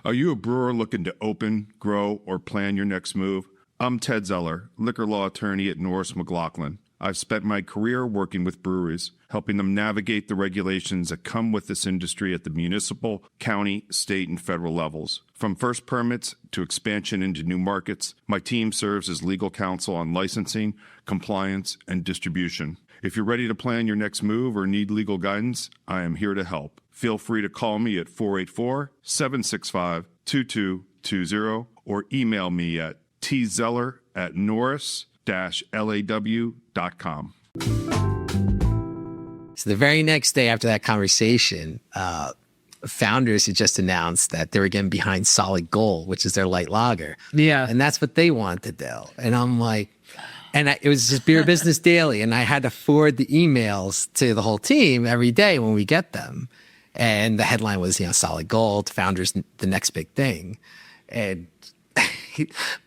Are you a brewer looking to open, grow, or plan your next move? I'm Ted Zeller, liquor law attorney at Norris McLaughlin. I've spent my career working with breweries, helping them navigate the regulations that come with this industry at the municipal, county, state, and federal levels. From first permits to expansion into new markets, my team serves as legal counsel on licensing, compliance, and distribution. If you're ready to plan your next move or need legal guidance, I am here to help. Feel free to call me at 484-765-2220 or email me at tzeller@norris-law.com. So the very next day after that conversation, Founders had just announced that they were getting behind Solid Gold, which is their light lager. Yeah. And that's what they wanted, though. And I'm like, it was just Beer Business Daily, and I had to forward the emails to the whole team every day when we get them. And the headline was, Solid Gold, Founders, the next big thing. And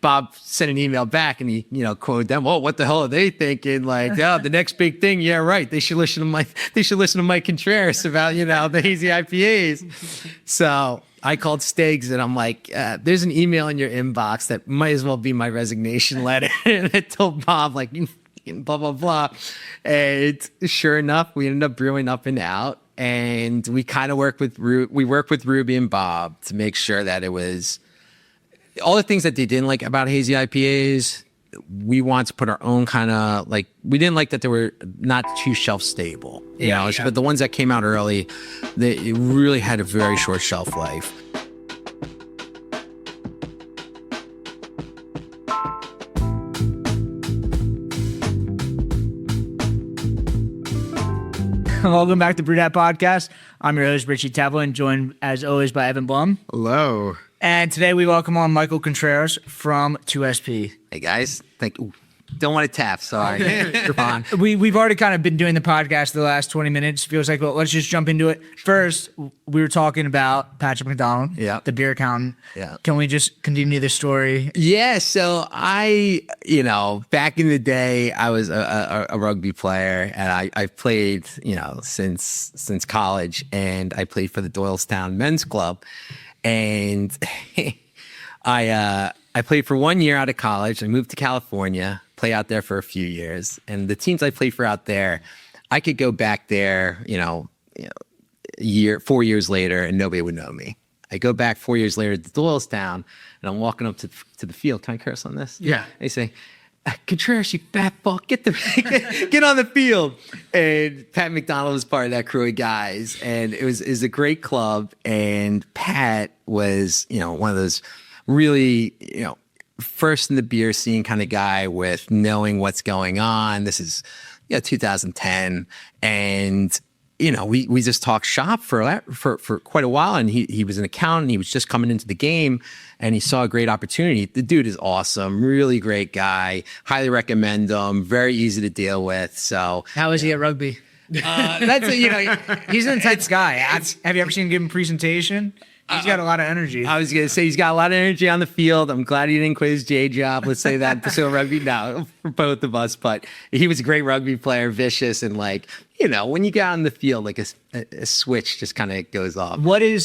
Bob sent an email back and he, quoted them. Oh, what the hell are they thinking? Like, the next big thing. Yeah, right. They should listen to Mike Contreras about, the hazy IPAs. So I called Stiggs and I'm like, there's an email in your inbox that might as well be my resignation letter. And I told Bob, like, blah, blah, blah. And sure enough, we ended up brewing Up and Out. And we kind of work with Ruby and Bob to make sure that it was all the things that they didn't like about hazy IPAs. We want to put our own kind of we didn't like that they were not too shelf stable, but the ones that came out early, it really had a very short shelf life. Welcome back to Brew That Podcast. I'm your host, Richie Tevlin, joined as always by Evan Blum. Hello. And today we welcome on Michael Contreras from 2SP. Hey guys, don't want to tap, sorry. You're fine. We've already kind of been doing the podcast the last 20 minutes. Feels like, well, let's just jump into it. First, we were talking about Patrick McDonald, the beer accountant. Yeah. Can we just continue the story? Yeah, so I, back in the day, I was a rugby player, and I played, since college, and I played for the Doylestown Men's Club. And I played for 1 year out of college. I moved to California, play out there for a few years. And the teams I played for out there, I could go back there, 4 years later, and nobody would know me. I go back 4 years later to Doylestown, and I'm walking up to the field. Can I curse on this? Yeah. They say, Contreras, you fat fuck, get on the field. And Pat McDonald was part of that crew of guys, and it was a great club. And Pat was, one of those really, first in the beer scene kind of guy with knowing what's going on. This is 2010, and we just talked shop for quite a while. And he was an accountant. He was just coming into the game, and he saw a great opportunity. The dude is awesome, really great guy. Highly recommend him. Very easy to deal with. So how is he at rugby? He's an intense guy. Have you ever seen him give a presentation? He's got a lot of energy. I was going to say he's got a lot of energy on the field. I'm glad he didn't quit his day job. Let's say that. So rugby now for both of us. But he was a great rugby player, vicious, and when you get on the field, a switch just kind of goes off.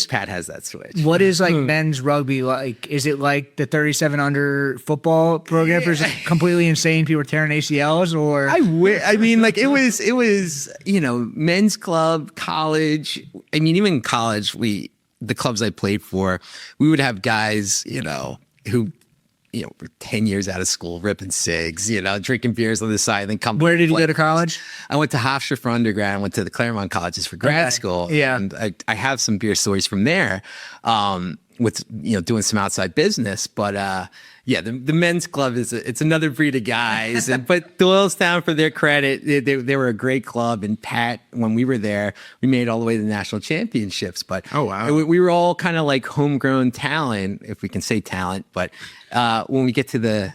Pat has that switch. What is men's rugby like? Is it like the 37 under football program? Or is it completely insane? People are tearing ACLs, or it was men's club, college. Even in college, the clubs I played for, we would have guys, who, were 10 years out of school, ripping cigs, drinking beers on the side, and then come. Where did you go to college? I went to Hofstra for undergrad. I went to the Claremont colleges for grad school. Yeah. And I have some beer stories from there, with, doing some outside business. But, the men's club it's another breed of guys. But Doylestown, for their credit, they were a great club. And Pat, when we were there, we made it all the way to the national championships. But oh wow, we were all kind of like homegrown talent, if we can say talent. But when we get to the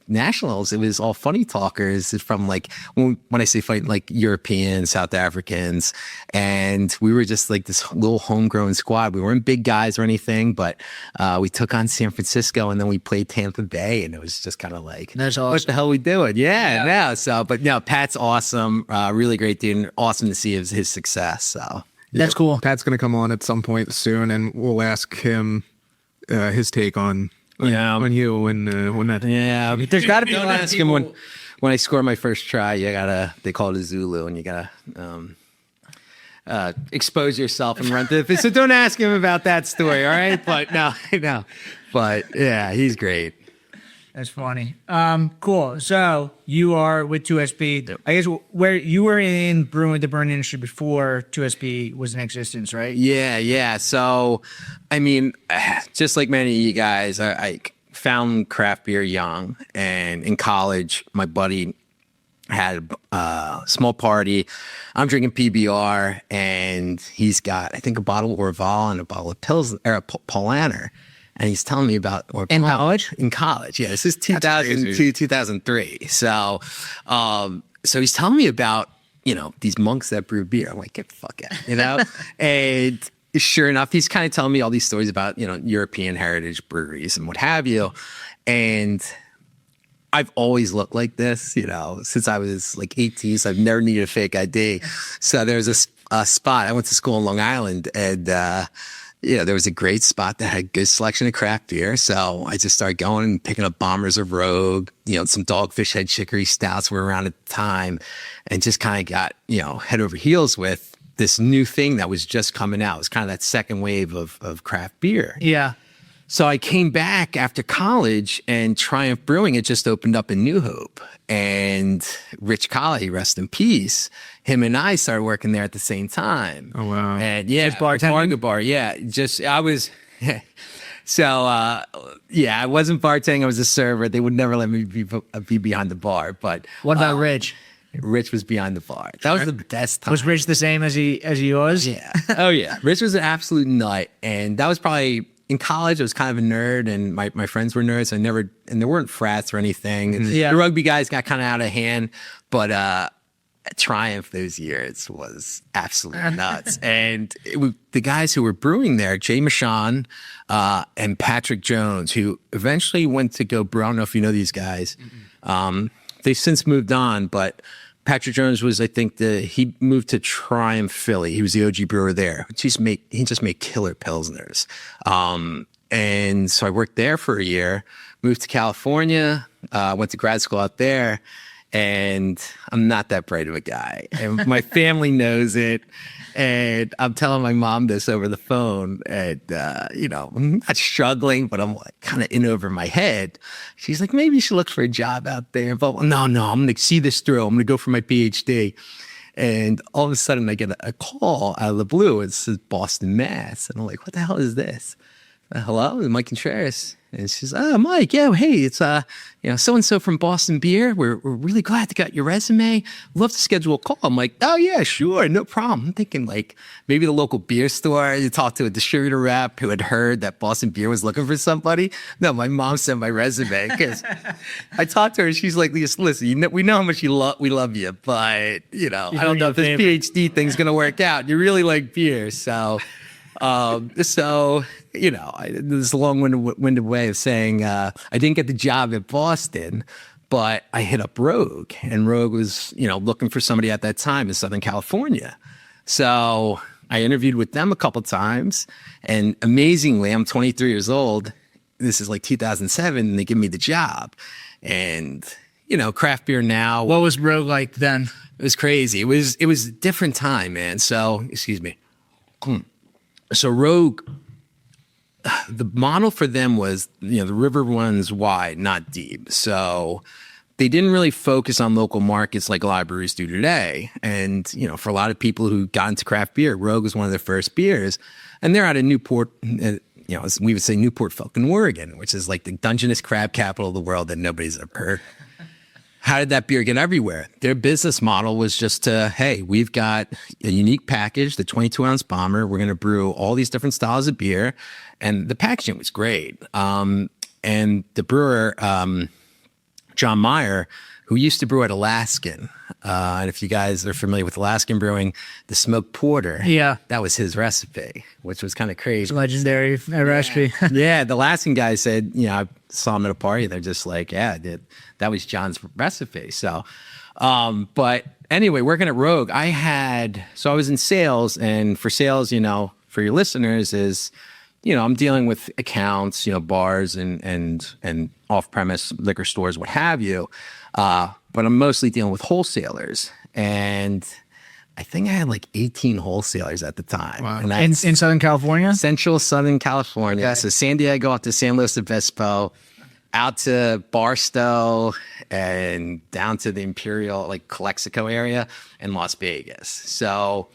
nationals, it was all funny talkers from when I say funny, Europeans, South Africans, and we were just this little homegrown squad. We weren't big guys or anything, but we took on San Francisco, and then we played Tampa Bay, and it was just kind of that's awesome. What the hell are we doing? Yeah. So, but no, Pat's awesome, really great dude, and awesome to see his success. So that's cool. Pat's going to come on at some point soon, and we'll ask him his take on you when that. Yeah, there's got to be. Don't Don't have ask him people- when I score my first try. They call it a Zulu, and you gotta expose yourself and run through. So don't ask him about that story, all right? But no, but yeah, he's great. That's funny. Cool. So you are with 2SP. I guess where you were in the brewing industry before 2SP was in existence, right? Yeah. So, I mean, just like many of you guys, I found craft beer young, and in college, my buddy had a small party. I'm drinking PBR, and he's got, I think, a bottle of Orval and a bottle of Pils or a Polaner. And he's telling me about In college? In college, yeah. This is 2002, 2003. So, so he's telling me about these monks that brew beer. I'm like, get the fuck out, And sure enough, he's kind of telling me all these stories about European heritage breweries and what have you. And I've always looked like this, since I was like 18. So I've never needed a fake ID. So there's a spot. I went to school in Long Island, and there was a great spot that had good selection of craft beer. So I just started going and picking up Bombers of Rogue, some Dogfish Head chicory stouts were around at the time, and just kind of got, head over heels with this new thing that was just coming out. It was kind of that second wave of craft beer. Yeah. So I came back after college, and Triumph Brewing had just opened up in New Hope. And Rich Colley, rest in peace, him and I started working there at the same time. Oh, wow. And yeah, Just bartending? bar. Yeah, I was. So I wasn't bartending. I was a server. They would never let me be behind the bar. But What about Rich? Rich was behind the bar. That was the best time. Was Rich the same as he was? Yeah. Oh yeah. Rich was an absolute nut, and that was probably. In college, I was kind of a nerd, and my friends were nerds. And there weren't frats or anything. And Yeah. The rugby guys got kind of out of hand, but Triumph those years was absolutely nuts. And the guys who were brewing there, Jay Michon and Patrick Jones, who eventually went to go brew. I don't know if you know these guys. They've since moved on, but Patrick Jones was, I think, he moved to Triumph Philly. He was the OG brewer there. He just made killer pilsners. And so I worked there for a year, moved to California, went to grad school out there, and I'm not that bright of a guy. And my family knows it. And I'm telling my mom this over the phone, and I'm not struggling, but I'm like kind of in over my head. She's like, maybe you should look for a job out there. But no, I'm going to see this through. I'm going to go for my PhD. And all of a sudden, I get a call out of the blue. It says Boston, Mass. And I'm like, what the hell is this? Hello, Mike Contreras. And she's, oh, Mike, yeah, hey, it's so-and-so from Boston Beer. We're really glad to get your resume. Love to schedule a call. I'm like, oh, yeah, sure, no problem. I'm thinking like maybe the local beer store. You talk to a distributor rep who had heard that Boston Beer was looking for somebody. No, my mom sent my resume because I talked to her. She's like, listen, we know how much we love you, but, I don't know if this PhD thing's going to work out. You really like beer, so... this is a long-winded way of saying I didn't get the job at Boston, but I hit up Rogue, and Rogue was, looking for somebody at that time in Southern California. So I interviewed with them a couple times, and amazingly, I'm 23 years old. This is like 2007, and they give me the job. And, craft beer now. What was Rogue like then? It was crazy. It was a different time, man. So, excuse me. So Rogue, the model for them was, the river runs wide, not deep. So they didn't really focus on local markets like a lot of breweries do today. And, for a lot of people who got into craft beer, Rogue was one of their first beers. And they're out of Newport, as we would say Newport fucking Oregon, which is like the Dungeness crab capital of the world that nobody's ever heard. How did that beer get everywhere? Their business model was just hey, we've got a unique package, the 22-ounce bomber. We're going to brew all these different styles of beer. And the packaging was great. And the brewer, John Meyer, who used to brew at Alaskan, and if you guys are familiar with Alaskan brewing, the smoked porter, that was his recipe, which was kind of crazy. Legendary recipe. Yeah, the Alaskan guy said, I saw him at a party. They're just like, yeah, that was John's recipe. So, but anyway, working at Rogue, I was in sales, and for sales, for your listeners is I'm dealing with accounts, bars and off-premise liquor stores, what have you. But I'm mostly dealing with wholesalers. And I think I had like 18 wholesalers at the time. Wow. And In Southern California? Central Southern California. Okay. So San Diego up to San Luis Obispo, out to Barstow, and down to the Imperial, like Calexico area, and Las Vegas. So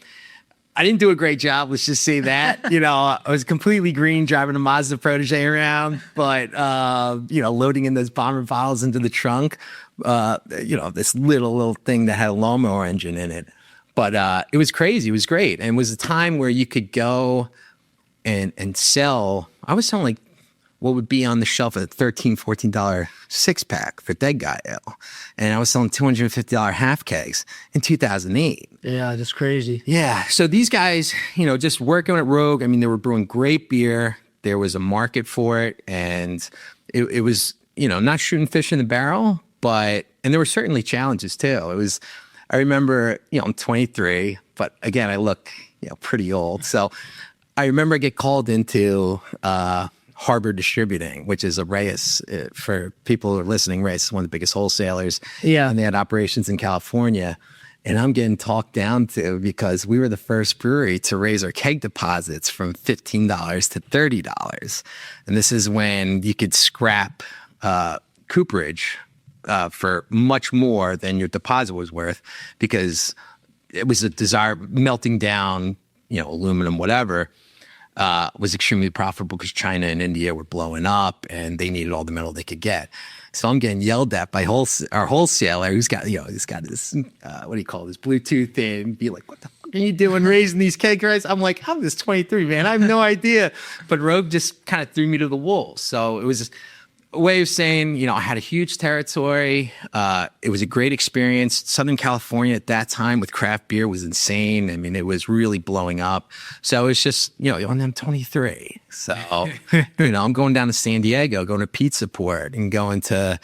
I didn't do a great job. Let's just say that. I was completely green driving a Mazda Protege around, but loading in those bomber bottles into the trunk. This little thing that had a lawnmower engine in it. But it was crazy. It was great. And it was a time where you could go and sell. I was selling like what would be on the shelf at $13, $14 6-pack for Dead Guy Ale. And I was selling $250 half kegs in 2008. Yeah, that's crazy. Yeah. So these guys, just working at Rogue, I mean, they were brewing great beer. There was a market for it. And it was, not shooting fish in the barrel, and there were certainly challenges too. I remember, I'm 23, but again, I look, pretty old. So I remember I get called into Harbor Distributing, which is a Reyes, for people who are listening, Reyes is one of the biggest wholesalers. Yeah. And they had operations in California. And I'm getting talked down to because we were the first brewery to raise our keg deposits from $15 to $30. And this is when you could scrap cooperage for much more than your deposit was worth, because it was a desire, melting down, aluminum, whatever, was extremely profitable because China and India were blowing up and they needed all the metal they could get. So I'm getting yelled at by our wholesaler who's got, he's got this, what do you call this, Bluetooth thing, be like, what the fuck are you doing raising these keg prices? I'm like, I'm just 23, man. I have no idea. But Rogue just kind of threw me to the wolves. So it was a way of saying, I had a huge territory. It was a great experience. Southern California at that time with craft beer was insane. I mean, it was really blowing up. So it's just, and I'm 23. So, I'm going down to San Diego, going to Pizza Port and going to,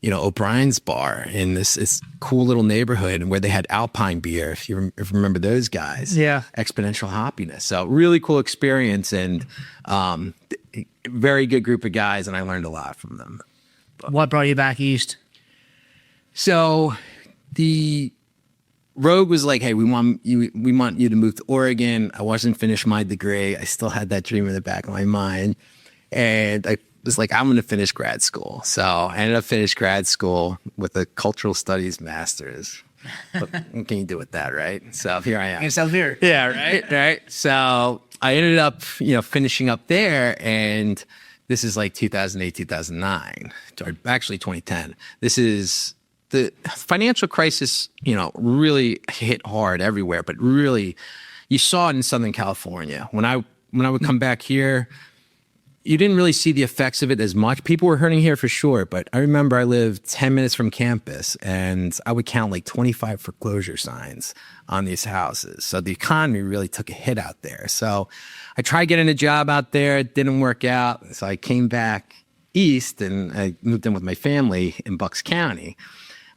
O'Brien's Bar in this cool little neighborhood where they had Alpine beer, if you remember those guys. Yeah. Exponential Hoppiness. So really cool experience and very good group of guys, and I learned a lot from them. What brought you back east? So the Rogue was like, hey, we want you to move to Oregon. I wasn't finished my degree. I still had that dream in the back of my mind. And I was like, I'm going to finish grad school. So I ended up finishing grad school with a cultural studies master's. What can you do with that, right? So here I am. In South here. Yeah, right. So I ended up, finishing up there, and this is like 2008, 2009, or actually 2010. This is the financial crisis, really hit hard everywhere, but really you saw it in Southern California. When I would come back here, you didn't really see the effects of it as much. People were hurting here for sure, but I remember I lived 10 minutes from campus and I would count like 25 foreclosure signs on these houses. So the economy really took a hit out there. So I tried getting a job out there. It didn't work out. So I came back east and I moved in with my family in Bucks County,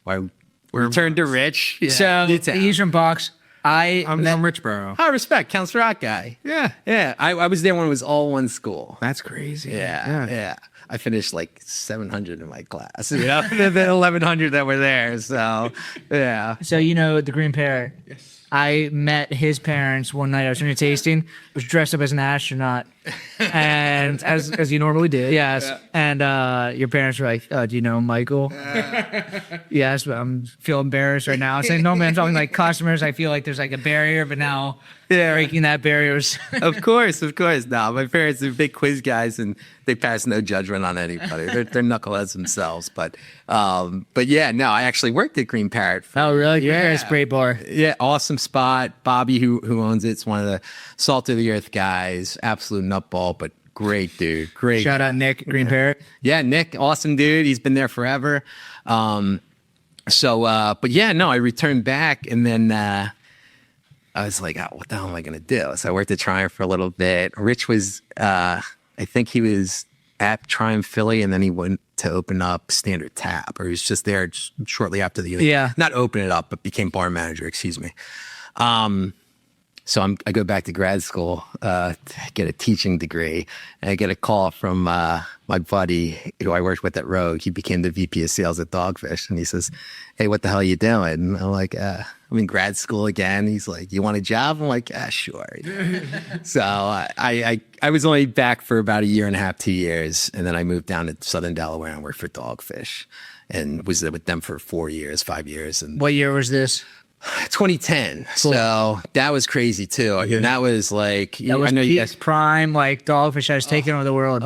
where I returned to Rich. So he's from Bucks. I'm from Richboro. I respect Council Rock guy. Yeah. I was there when it was all one school. That's crazy. Yeah. I finished like 700 in my class. The 1,100 that were there. So, yeah. So the Green Parrot. Yes. I met his parents one night. I was doing a tasting. I was dressed up as an astronaut, and as you normally do. Yes. Yeah. And your parents were like, "Do you know Michael?" Yes, but I feel embarrassed right now. I'm saying, "No, man, I'm talking like customers. I feel like there's like a barrier, but now breaking that barrier is." Of course. No, my parents are big quiz guys, and they pass no judgment on anybody. They're knuckleheads themselves. But yeah, no, I actually worked at Green Parrot. Oh, really? Yeah. It's a great bar. Yeah, awesome spot. Bobby, who owns it's one of the salt of the earth guys. Absolute nutball, but great dude. Great. Shout out Nick, Green Parrot. Yeah, Nick, awesome dude. He's been there forever. But yeah, no, I returned back, and then I was like, what the hell am I going to do? So I worked at Triumph for a little bit. Rich was, I think he was at Triumph Philly, and then he went to open up Standard Tap, or he was just there shortly after the Yeah. not open it up, but became bar manager, excuse me. So I go back to grad school, to get a teaching degree, and I get a call from my buddy who I worked with at Rogue. He became the VP of sales at Dogfish, and he says, "Hey, what the hell are you doing?" And I'm like, "I'm in grad school again." He's like, "You want a job?" I'm like, "Sure." So I was only back for about a year and a half, 2 years, and then I moved down to Southern Delaware and worked for Dogfish, and was there with them for 5 years. And What year was this? 2010. So that was crazy too. I mean, that was like, That was I know you guys, prime, like Dogfish has taken over the world.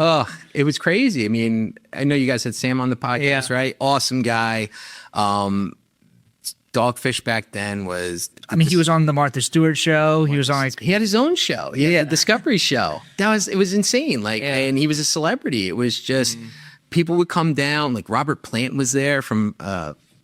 it was crazy. I mean, I know you guys had Sam on the podcast, right? Awesome guy. Dogfish back then was, I mean, he was on the Martha Stewart show. He was on like, he had his own show. He had a Discovery show. It was insane. Like, and he was a celebrity. It was just, people would come down, like Robert Plant was there from,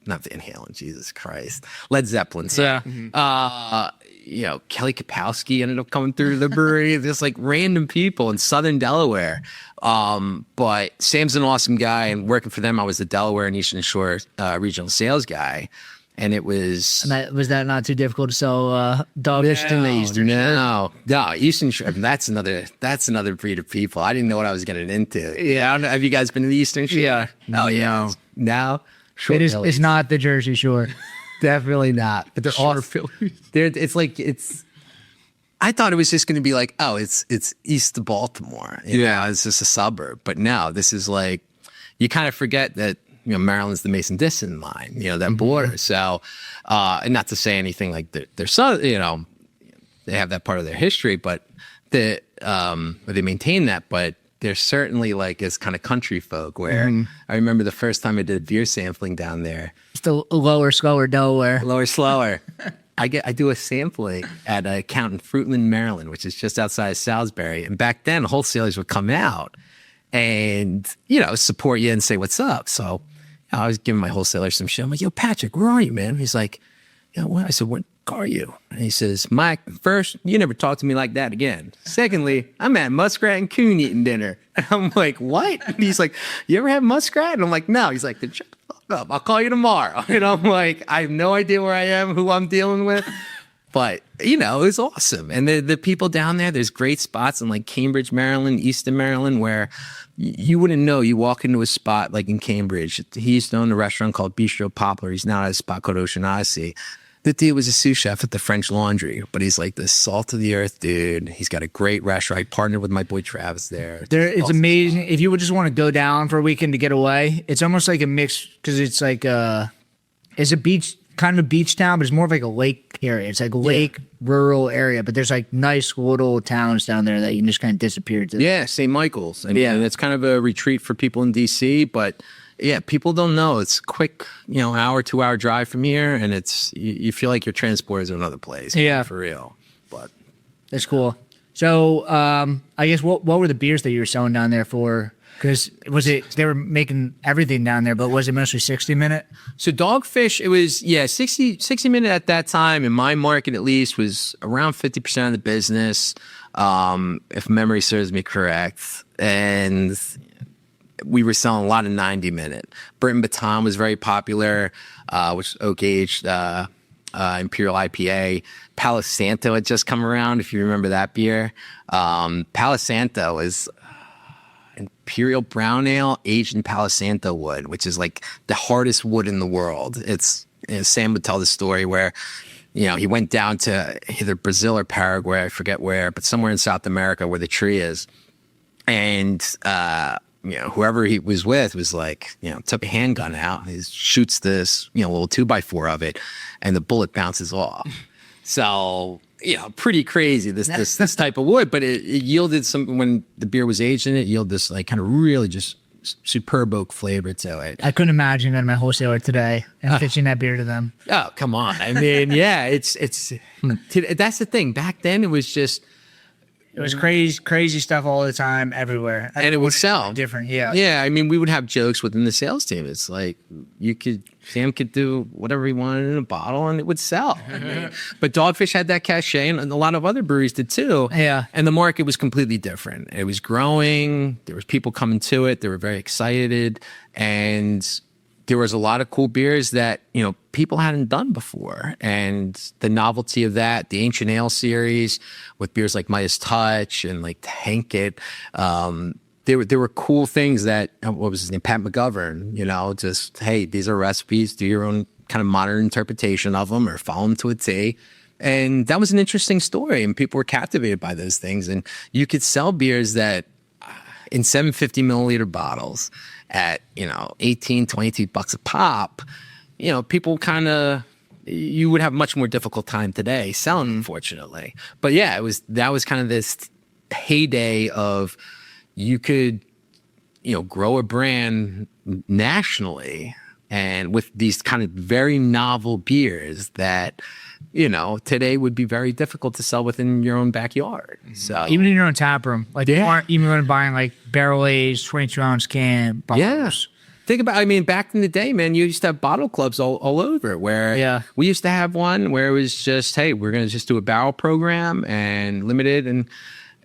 not Van Halen, Jesus Christ, Led Zeppelin. So, Kelly Kapowski ended up coming through the brewery. Just like random people in Southern Delaware. But Sam's an awesome guy, and working for them, I was the Delaware and Eastern Shore regional sales guy. And it was... was that not too difficult to sell Dogfish to the Eastern? No, Eastern Shore. That's another breed of people. I didn't know what I was getting into. Yeah, I don't know, have you guys been to the Eastern Shore? Yeah. Oh, yeah. No? Sure, It's not the Jersey Shore. Definitely not. But they're all Phillies. I thought it was just going to be like, oh, it's east of Baltimore. You know, it's just a suburb. But no, this is like, you kind of forget that, Maryland's the Mason-Dixon line, that border. So, and not to say anything like they're so, they have that part of their history, but they maintain that, but they're certainly like as kind of country folk where I remember the first time I did beer sampling down there. Still lower, slower Delaware. Lower, slower. I do a sampling at a account in Fruitland, Maryland, which is just outside of Salisbury. And back then, wholesalers would come out and, support you and say, "What's up?" So I was giving my wholesaler some shit. I'm like, "Yo, Patrick, where are you, man?" He's like, "What?" I said, "Where are you?" And he says, "Mike, first, you never talk to me like that again. Secondly, I'm at Muskrat and Coon eating dinner." And I'm like, "What?" And he's like, "You ever had Muskrat?" And I'm like, "No." He's like, "Then shut the fuck up. I'll call you tomorrow." And I'm like, I have no idea where I am, who I'm dealing with. But, it was awesome. And the people down there, there's great spots in like Cambridge, Maryland, Easton, Maryland, where you wouldn't know. You walk into a spot like in Cambridge. He used to own a restaurant called Bistro Poplar. He's now at a spot called Ocean Odyssey. The dude was a sous chef at the French Laundry, but he's like the salt of the earth dude. He's got a great restaurant. I partnered with my boy Travis there. It's amazing. If you would just want to go down for a weekend to get away, it's almost like a mix because it's like it's a beach, kind of a beach town, but it's more of like a lake area. It's like a lake rural area, but there's like nice little towns down there that you can just kind of disappear to. Yeah, St. Michael's. And it's kind of a retreat for people in D.C., but yeah, people don't know. It's a quick, hour, 2 hour drive from here, and it's you feel like you're transported to another place. Yeah, for real. But that's cool. So, I guess what were the beers that you were selling down there for? Because they were making everything down there, but was it mostly 60 minute? So Dogfish, it was 60 minute at that time in my market at least was around 50% of the business, if memory serves me correct, and we were selling a lot of 90 minute. Burton Baton was very popular, which is oak aged Imperial IPA. Palo Santo had just come around, if you remember that beer. Palo Santo is Imperial Brown Ale aged in Palo Santo wood, which is like the hardest wood in the world. Sam would tell the story where, he went down to either Brazil or Paraguay, I forget where, but somewhere in South America where the tree is. And, whoever he was with was like, took a handgun out, he shoots this, little 2x4 of it, and the bullet bounces off. So, pretty crazy, this type of wood, but it yielded some, when the beer was aged in it, yielded this like kind of really just superb oak flavor to it. I couldn't imagine that my wholesaler today and pitching that beer to them. Oh, come on. I mean, it's that's the thing. Back then it was just, it was crazy stuff all the time, everywhere. And it would sell. Different, yeah. Yeah, I mean, we would have jokes within the sales team. It's like, Sam could do whatever he wanted in a bottle and it would sell. But Dogfish had that cachet, and a lot of other breweries did too. Yeah. And the market was completely different. It was growing. There was people coming to it. They were very excited. And there was a lot of cool beers that, people hadn't done before. And the novelty of that, the Ancient Ale series with beers like Midas Touch and like Tank It, there were cool things that, what was his name? Pat McGovern, just, hey, these are recipes, do your own kind of modern interpretation of them or follow them to a T. And that was an interesting story, and people were captivated by those things. And you could sell beers that in 750 milliliter bottles at, $18, $22 a pop, people kind of, you would have much more difficult time today selling, unfortunately. But yeah, that was kind of this heyday of you could, grow a brand nationally and with these kind of very novel beers that, today would be very difficult to sell within your own backyard. So Even in your own tap room. Like, you aren't even buying like barrel-aged 22-ounce can bottles. Yeah. Think about, back in the day, man, you used to have bottle clubs all over where we used to have one where it was just, hey, we're going to just do a barrel program and limited. And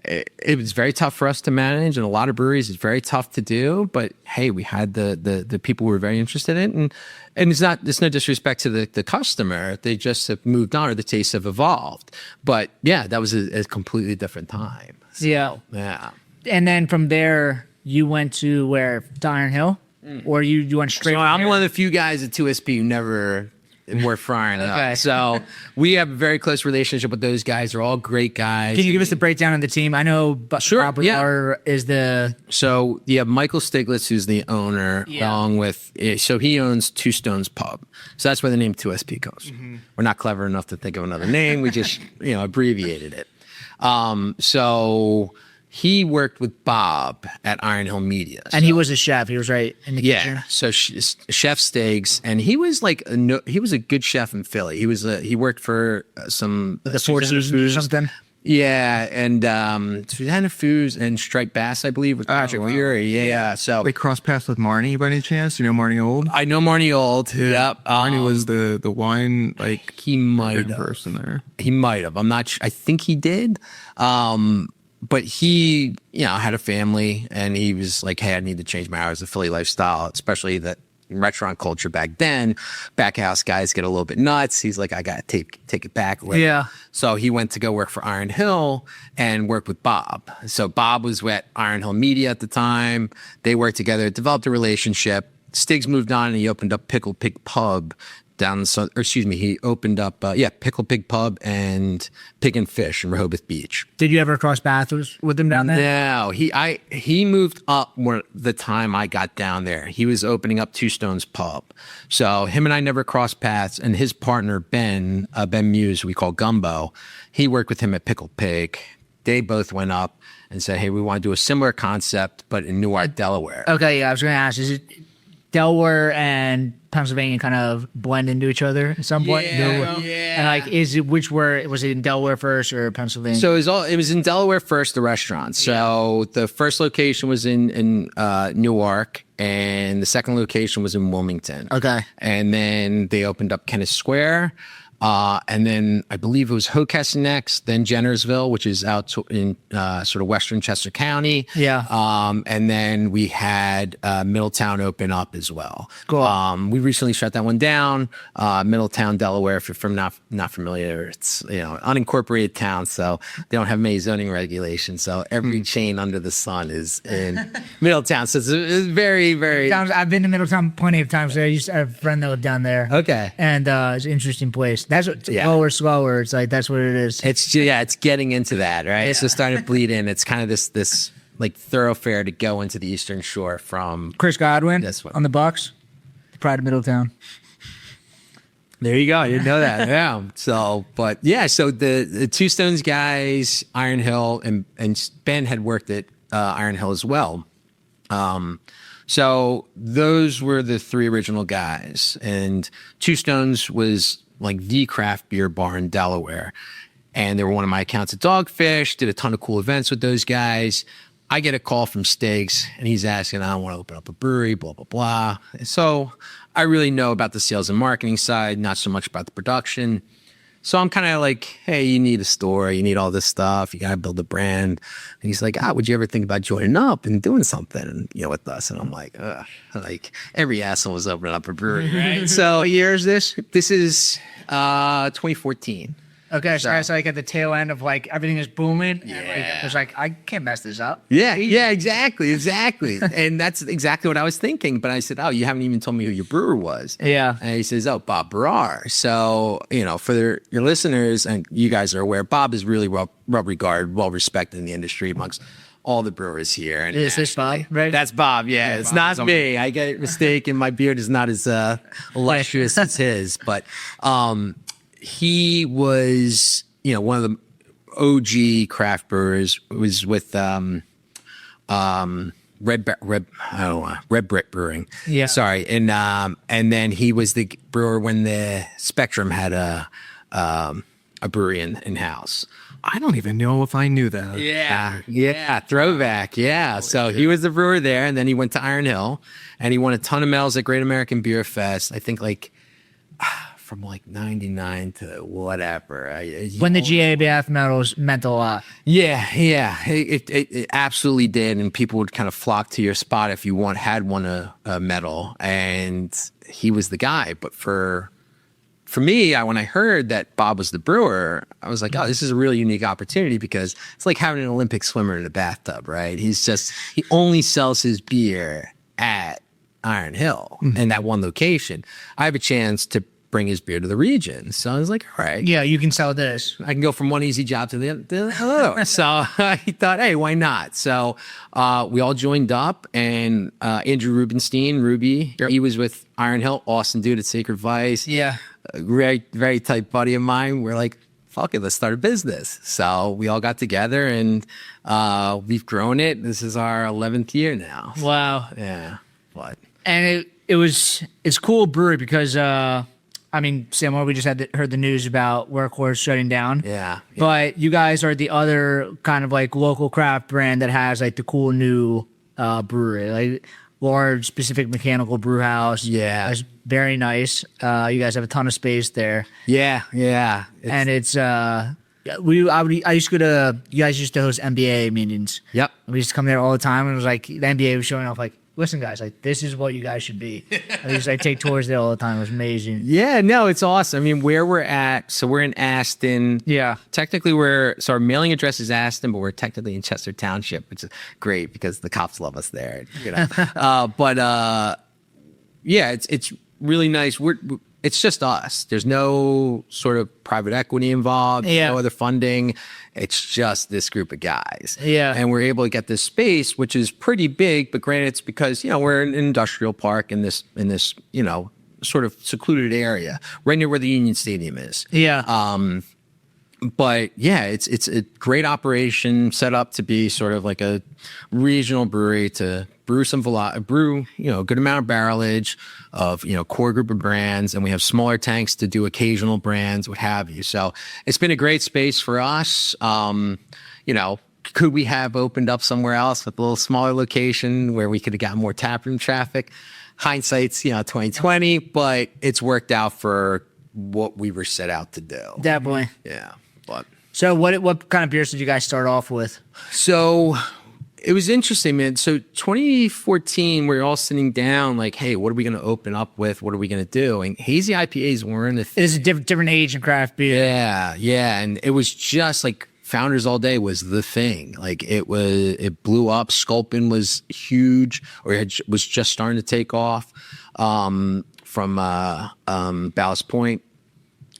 it was very tough for us to manage. And a lot of breweries, it's very tough to do. But hey, we had the people who were very interested in it. And it's no disrespect to the customer. They just have moved on or the tastes have evolved. But yeah, that was a completely different time. So, yeah. And then from there, you went to where? To Iron Hill? Or you went straight? So I'm one of the few guys at 2SP who never worked for Iron Hill. Okay. So we have a very close relationship with those guys. They're all great guys. Can you give us the breakdown of the team? I know Bob Brouwer is the... So you have Michael Stiglitz, who's the owner, along with... So he owns Two Stones Pub. So that's where the name 2SP goes. Mm-hmm. We're not clever enough to think of another name. We just, abbreviated it. So... He worked with Bob at Iron Hill Media. And he was a chef. He was right in the kitchen. Yeah, so Chef Steaks. And he was he was a good chef in Philly. He worked for some... The Four Seasons or something? Yeah, and Susanna Foods and Striped Bass, I believe. Yeah. So They crossed paths with Marnie by any chance? You know Marnie Old? I know Marnie Old. Yep. Marnie was the wine, he might have. person there. He might have. I'm not sure. I think he did. But he, had a family, and he was like, hey, I need to change my hours of Philly lifestyle, especially that restaurant culture back then. Back house guys get a little bit nuts. He's like, I got to take it back a little. Yeah. So he went to go work for Iron Hill and work with Bob. So Bob was at Iron Hill Media at the time. They worked together, developed a relationship. Stiggs moved on, and he opened up Pickle Pig Pub he opened up, Pickle Pig Pub and Pig and Fish in Rehoboth Beach. Did you ever cross paths with him down there? No, he moved up the time I got down there. He was opening up Two Stones Pub. So him and I never crossed paths, and his partner, Ben Muse, we call Gumbo, he worked with him at Pickle Pig. They both went up and said, hey, we want to do a similar concept, but in Newark, Delaware. Okay, yeah, I was going to ask, is it Delaware and Pennsylvania kind of blend into each other at some point? Yeah. And was it in Delaware first or Pennsylvania? So it was in Delaware first, the restaurant. So the first location was in Newark, and the second location was in Wilmington. Okay. And then they opened up Kennett Square. And then I believe it was Hocus next, then Jennersville, which is out in sort of western Chester County. Yeah. And then we had Middletown open up as well. Cool. We recently shut that one down. Middletown, Delaware, if you're not familiar, it's unincorporated town, so they don't have many zoning regulations. So every chain under the sun is in Middletown. So it's very, very. I've been to Middletown plenty of times. I used to have a friend that lived down there. Okay. And it's an interesting place. That's what, slower. It's like, that's what it is. It's getting into that, right? Yeah. So starting to bleed in. It's kind of this like thoroughfare to go into the Eastern Shore from Chris Godwin on the Bucks, Pride of Middletown. There you go. You didn't know that. Yeah. So the Two Stones guys, Iron Hill, and Ben had worked at Iron Hill as well. So those were the three original guys, and Two Stones was like the craft beer bar in Delaware. And they were one of my accounts at Dogfish, did a ton of cool events with those guys. I get a call from Stiggs, and he's asking, I want to open up a brewery, blah, blah, blah. And so I really know about the sales and marketing side, not so much about the production. So I'm kind of like, hey, you need a store, you need all this stuff, you got to build a brand. And he's like, would you ever think about joining up and doing something, with us? And I'm like, ugh. Like every asshole was opening up a brewery, right? So what year is this? This is 2014. Okay, so it's like at the tail end of like everything is booming. Yeah. And it's like, I can't mess this up. Yeah, exactly. And that's exactly what I was thinking. But I said, you haven't even told me who your brewer was. Yeah. And he says, Bob Barrar. So, for your listeners, and you guys are aware, Bob is really well regarded, well respected in the industry amongst all the brewers here. And is this Bob, right? That's Bob, yeah. It's Bob, not me. I get it mistaken. My beard is not as illustrious as his. But he was, one of the OG craft brewers. It was with Red Brick Brewing. Yeah. Sorry. And then he was the brewer when the Spectrum had a brewery in house. I don't even know if I knew that. Yeah. Throwback. Yeah. So he was the brewer there, and then he went to Iron Hill, and he won a ton of medals at Great American Beer Fest. I think from 99 to whatever. When the GABF medals meant a lot. Yeah. It absolutely did. And people would kind of flock to your spot if you had won a medal. And he was the guy. But for me, when I heard that Bob was the brewer, I was like, this is a really unique opportunity, because it's like having an Olympic swimmer in a bathtub, right? He only sells his beer at Iron Hill in that one location. I have a chance to bring his beer to the region. So I was like, all right. Yeah, you can sell this. I can go from one easy job to the other. So I thought, hey, why not? So we all joined up, and Andrew Rubenstein, Ruby, he was with Iron Hill, awesome dude at Sacred Vice. Yeah. A very, very tight buddy of mine. We're like, fuck it, let's start a business. So we all got together, and we've grown it. This is our 11th year now. Wow. Yeah. What? And it's cool brewery because similar, we just heard the news about Workhorse shutting down. Yeah. But you guys are the other kind of like local craft brand that has like the cool new brewery, like large specific mechanical brew house. Yeah. It's very nice. You guys have a ton of space there. Yeah. And it's I used to go to, you guys used to host NBA meetings. Yep. We used to come there all the time, and it was like the NBA was showing off like, listen, guys, like this is what you guys should be. I used to take tours there all the time. It was amazing. Yeah, no, it's awesome. I mean, where we're at, so we're in Aston. Yeah. Technically, our mailing address is Aston, but we're technically in Chester Township, which is great because the cops love us there. It's really nice. It's just us. There's no sort of private equity involved, no other funding. It's just this group of guys. Yeah. And we're able to get this space, which is pretty big, but granted, it's because, we're in an industrial park in this, sort of secluded area, right near where the Union Stadium is. Yeah. But yeah, it's a great operation set up to be sort of like a regional brewery to brew a good amount of barrelage of, core group of brands. And we have smaller tanks to do occasional brands, what have you. So it's been a great space for us. Could we have opened up somewhere else with a little smaller location where we could have gotten more taproom traffic? Hindsight's, 2020, but it's worked out for what we were set out to do. Definitely. Yeah. But so what kind of beers did you guys start off with? So it was interesting, man. So 2014, we were all sitting down like, hey, what are we going to open up with? What are we going to do? And hazy IPAs were in the... It is a different age in craft beer. Yeah. And it was just like Founders All Day was the thing. Like it blew up. Sculpin was huge, or it was just starting to take off from Ballast Point.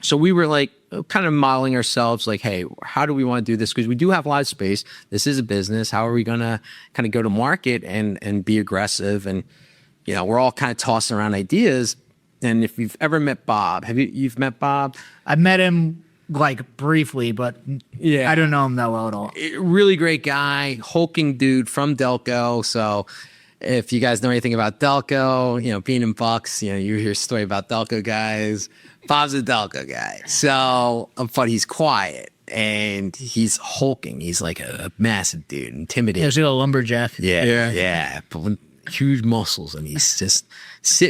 So we were like kind of modeling ourselves like, hey, how do we want to do this? Because we do have a lot of space. This is a business. How are we going to kind of go to market and be aggressive? And, we're all kind of tossing around ideas. And if you've ever met Bob, you've met Bob? I met him like briefly, but yeah, I don't know him that well at all. Really great guy, hulking dude from Delco. So if you guys know anything about Delco, being in Bucks, you hear a story about Delco guys. Bob's a Delco guy. So, but he's quiet and he's hulking. He's like a massive dude, intimidating. He's like a lumberjack. Yeah. But huge muscles, and he's just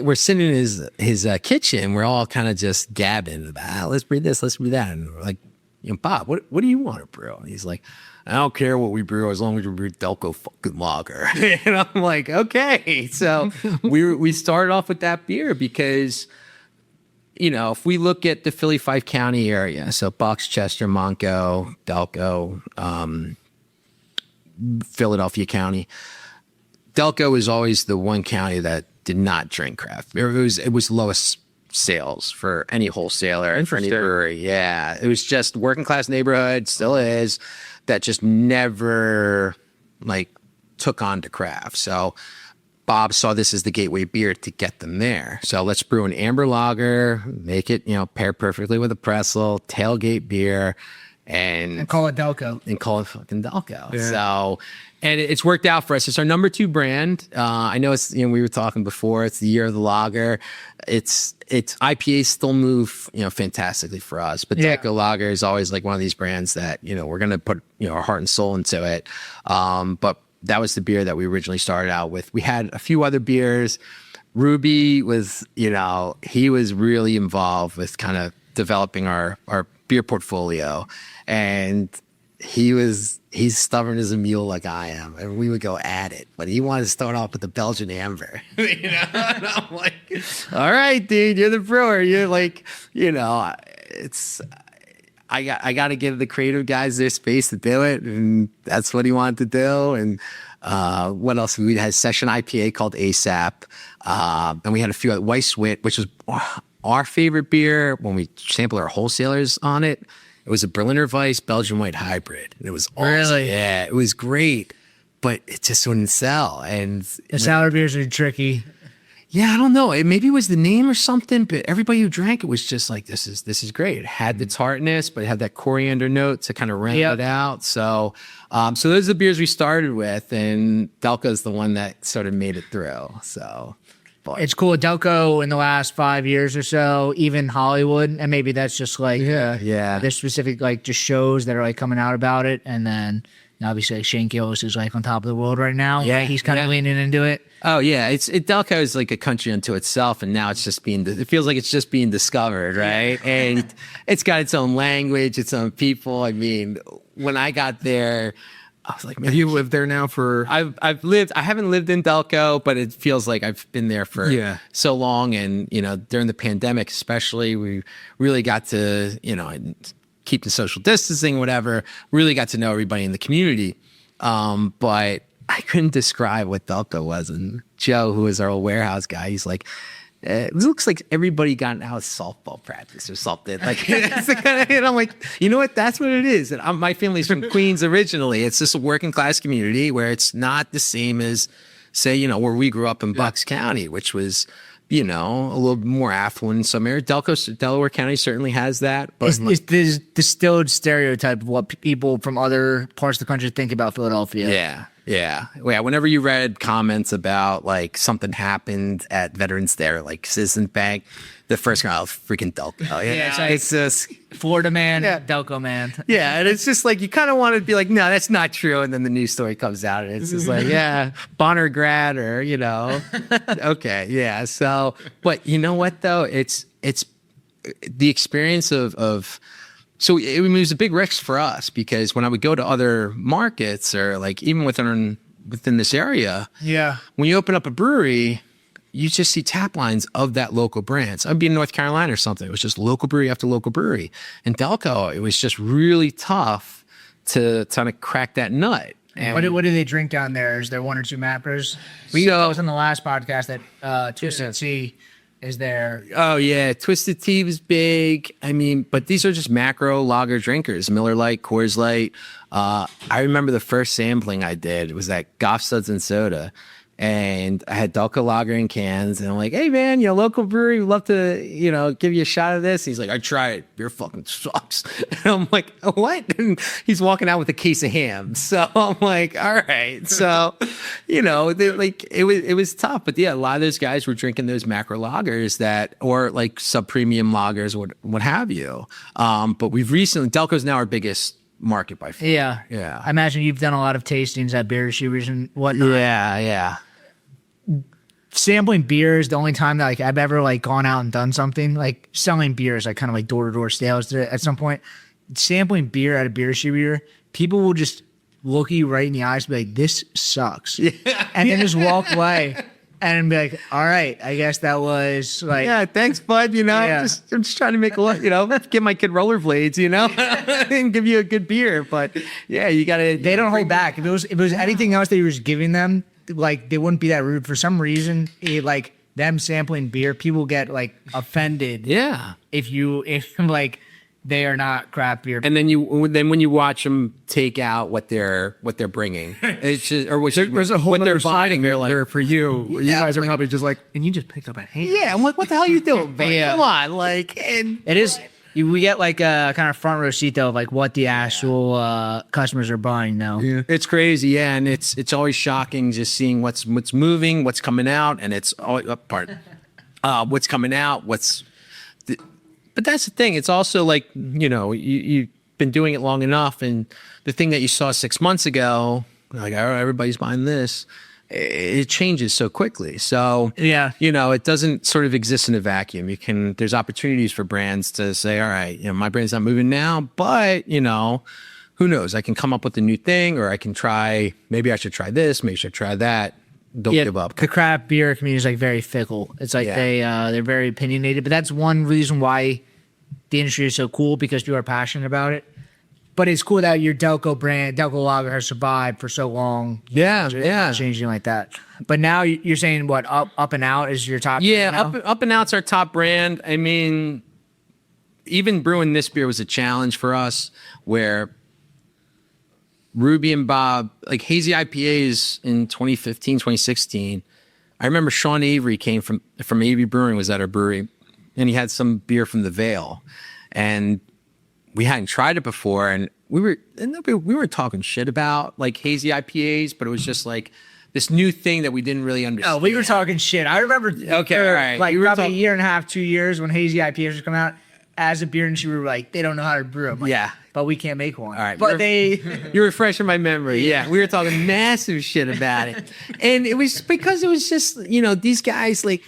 we're sitting in his kitchen. We're all kind of just gabbing about, let's brew this, let's brew that. And we're like, Bob, what do you want to brew? And he's like, I don't care what we brew as long as we brew Delco fucking lager. And I'm like, okay. So we started off with that beer because, if we look at the Philly 5 County area, so Bucks, Chester, Montgo, Delco, Philadelphia County, Delco was always the one county that did not drink craft. It was lowest sales for any wholesaler and for any brewery. Yeah, it was just working class neighborhood, still is, that just never took on to craft. So Bob saw this as the gateway beer to get them there. So let's brew an amber lager, make it pair perfectly with a pretzel, tailgate beer, and call it Delco. And call it fucking Delco. Yeah. So, and it's worked out for us. It's our number 2 brand. I know it's, we were talking before, it's the year of the lager. It's IPAs still move, fantastically for us. But Delco Lager is always like one of these brands that, we're going to put, our heart and soul into it. But that was the beer that we originally started out with. We had a few other beers. Ruby was, he was really involved with kind of developing our beer portfolio. And he's stubborn as a mule like I am, and we would go at it. But he wanted to start off with the Belgian Amber. And I'm like, all right, dude, you're the brewer. You're like, it's I got to give the creative guys their space to do it, and that's what he wanted to do. And what else? We had a session IPA called ASAP, and we had a few at Weisswit, which was our favorite beer when we sampled our wholesalers on it. It was a Berliner Weiss Belgian White hybrid. And it was awesome. Really? Yeah, it was great, but it just wouldn't sell. And The sour beers are tricky. yeah, I don't know. Maybe it was the name or something, but everybody who drank it was just like, this is great. It had the tartness, but it had that coriander note to kind of round it out. So, so those are the beers we started with, and Delco is the one that sort of made it through. So. It's cool. Delco in the last 5 years or so, even Hollywood, and maybe that's just there's specific just shows that are coming out about it, and then obviously Shane Gillis is on top of the world right now. Yeah, he's kind of leaning into it. Oh yeah, Delco is like a country unto itself, and now it's just it feels like it's just being discovered, right? And it's got its own language, its own people. I mean, when I got there, I was like, man, Have you lived there now for? I haven't lived in Delco, but it feels like I've been there for so long. And, during the pandemic, especially, we really got to, keep the social distancing, whatever, really got to know everybody in the community. But I couldn't describe what Delco was. And Joe, who is our old warehouse guy, he's like, it looks like everybody got out of softball practice or something. And I'm like, you know what? That's what it is. And my family's from Queens originally. It's just a working class community where it's not the same as, say, where we grew up in Bucks County, which was, a little more affluent in some areas. Delaware County certainly has that. But It's this distilled stereotype of what people from other parts of the country think about Philadelphia. Yeah. Whenever you read comments about something happened at Veterans Day, like Citizen Bank, the first guy, freaking Delco. It's just Florida man, Delco man. Yeah, and it's just you kind of want to be like, no, that's not true. And then the news story comes out, and it's just Bonner grad or okay, yeah. So, but you know what though? It's the experience of. So it was a big risk for us because when I would go to other markets or even within this area, when you open up a brewery, you just see tap lines of that local brand. So I'd be in North Carolina or something. It was just local brewery after local brewery. In Delco, it was just really tough to kind of crack that nut. And What do they drink down there? Is there one or two mappers? I was on the last podcast that Twisted Tea is there. Oh yeah, Twisted Tea was big. I mean, but these are just macro lager drinkers: Miller Lite, Coors Light. I remember the first sampling I did was at Goff Suds and Soda, and I had Delco Lager in cans, and I'm like, "Hey man, local brewery, we'd love to, give you a shot of this." He's like, "I tried it. Beer fucking sucks." And I'm like, "What?" And he's walking out with a case of ham. So I'm like, "All right." So, it was tough, but yeah, a lot of those guys were drinking those macro lagers or sub premium lagers, what have you. But we've recently Delco's now our biggest market by far. Yeah. I imagine you've done a lot of tastings at beer shooters and whatnot. Yeah. sampling beer is the only time that like I've ever like gone out and done something like selling beers, like kind of like door-to-door sales at some point. Sampling beer at a beer distributor, people will just look you right in the eyes and be like, this sucks. And then just walk away and be like, all right, I guess that was like, Yeah, thanks, bud. You know, Yeah. I'm just trying to make a lot, you know, give my kid rollerblades, you know, and give you a good beer. But yeah, you got to. they don't hold back. If it was anything else that you was giving them, like they wouldn't be that rude. For some reason, like them sampling beer, people get like offended. Yeah. If like they are not craft beer. And then when you watch them take out what they're bringing, it's just, or There's a whole what they're other buying. side They're like, there for you. You guys are probably just like, and you just picked up a hand. yeah, I'm like, what the hell are you doing, man? Yeah. Come on, like, and It is. We get like a kind of front row seat though, of like what the actual customers are buying now. yeah. it's crazy, yeah, and it's always shocking just seeing what's moving, what's coming out, and it's always what's coming out, but that's the thing. It's also like, you know, you've been doing it long enough, and the thing that you saw 6 months ago, like, oh, everybody's buying this, it changes so quickly. So, Yeah. you know, it doesn't sort of exist in a vacuum. There's opportunities for brands to say, all right, you know, my brand's not moving now, but, you know, who knows? I can come up with a new thing, or I can maybe I should try this, maybe I should try that. Don't give up. The craft beer community is like very fickle. It's like they're very opinionated, but that's one reason why the industry is so cool, because people are passionate about it. But it's cool that your Delco brand, Delco Lager, has survived for so long. Yeah. Changing like that. But now you're saying what, up and out is your top? Yeah, brand now? up and out's our top brand. I mean, even brewing this beer was a challenge for us, where Ruby and Bob, like hazy IPAs in 2015, 2016. I remember Sean Avery came from Avery Brewing, was at our brewery, and he had some beer from the Vale, and we hadn't tried it before, and we were talking shit about like hazy IPAs, but it was just like this new thing that we didn't really understand. Oh, we were talking shit. I remember. Okay, all right. Like You were probably a year and a half, 2 years when hazy IPAs was coming out. As a beer industry, we were like, they don't know how to brew them. Like, Yeah. but we can't make one. All right, but You're refreshing my memory. Yeah, we were talking massive shit about it, and it was because it was just, you know, these guys, like,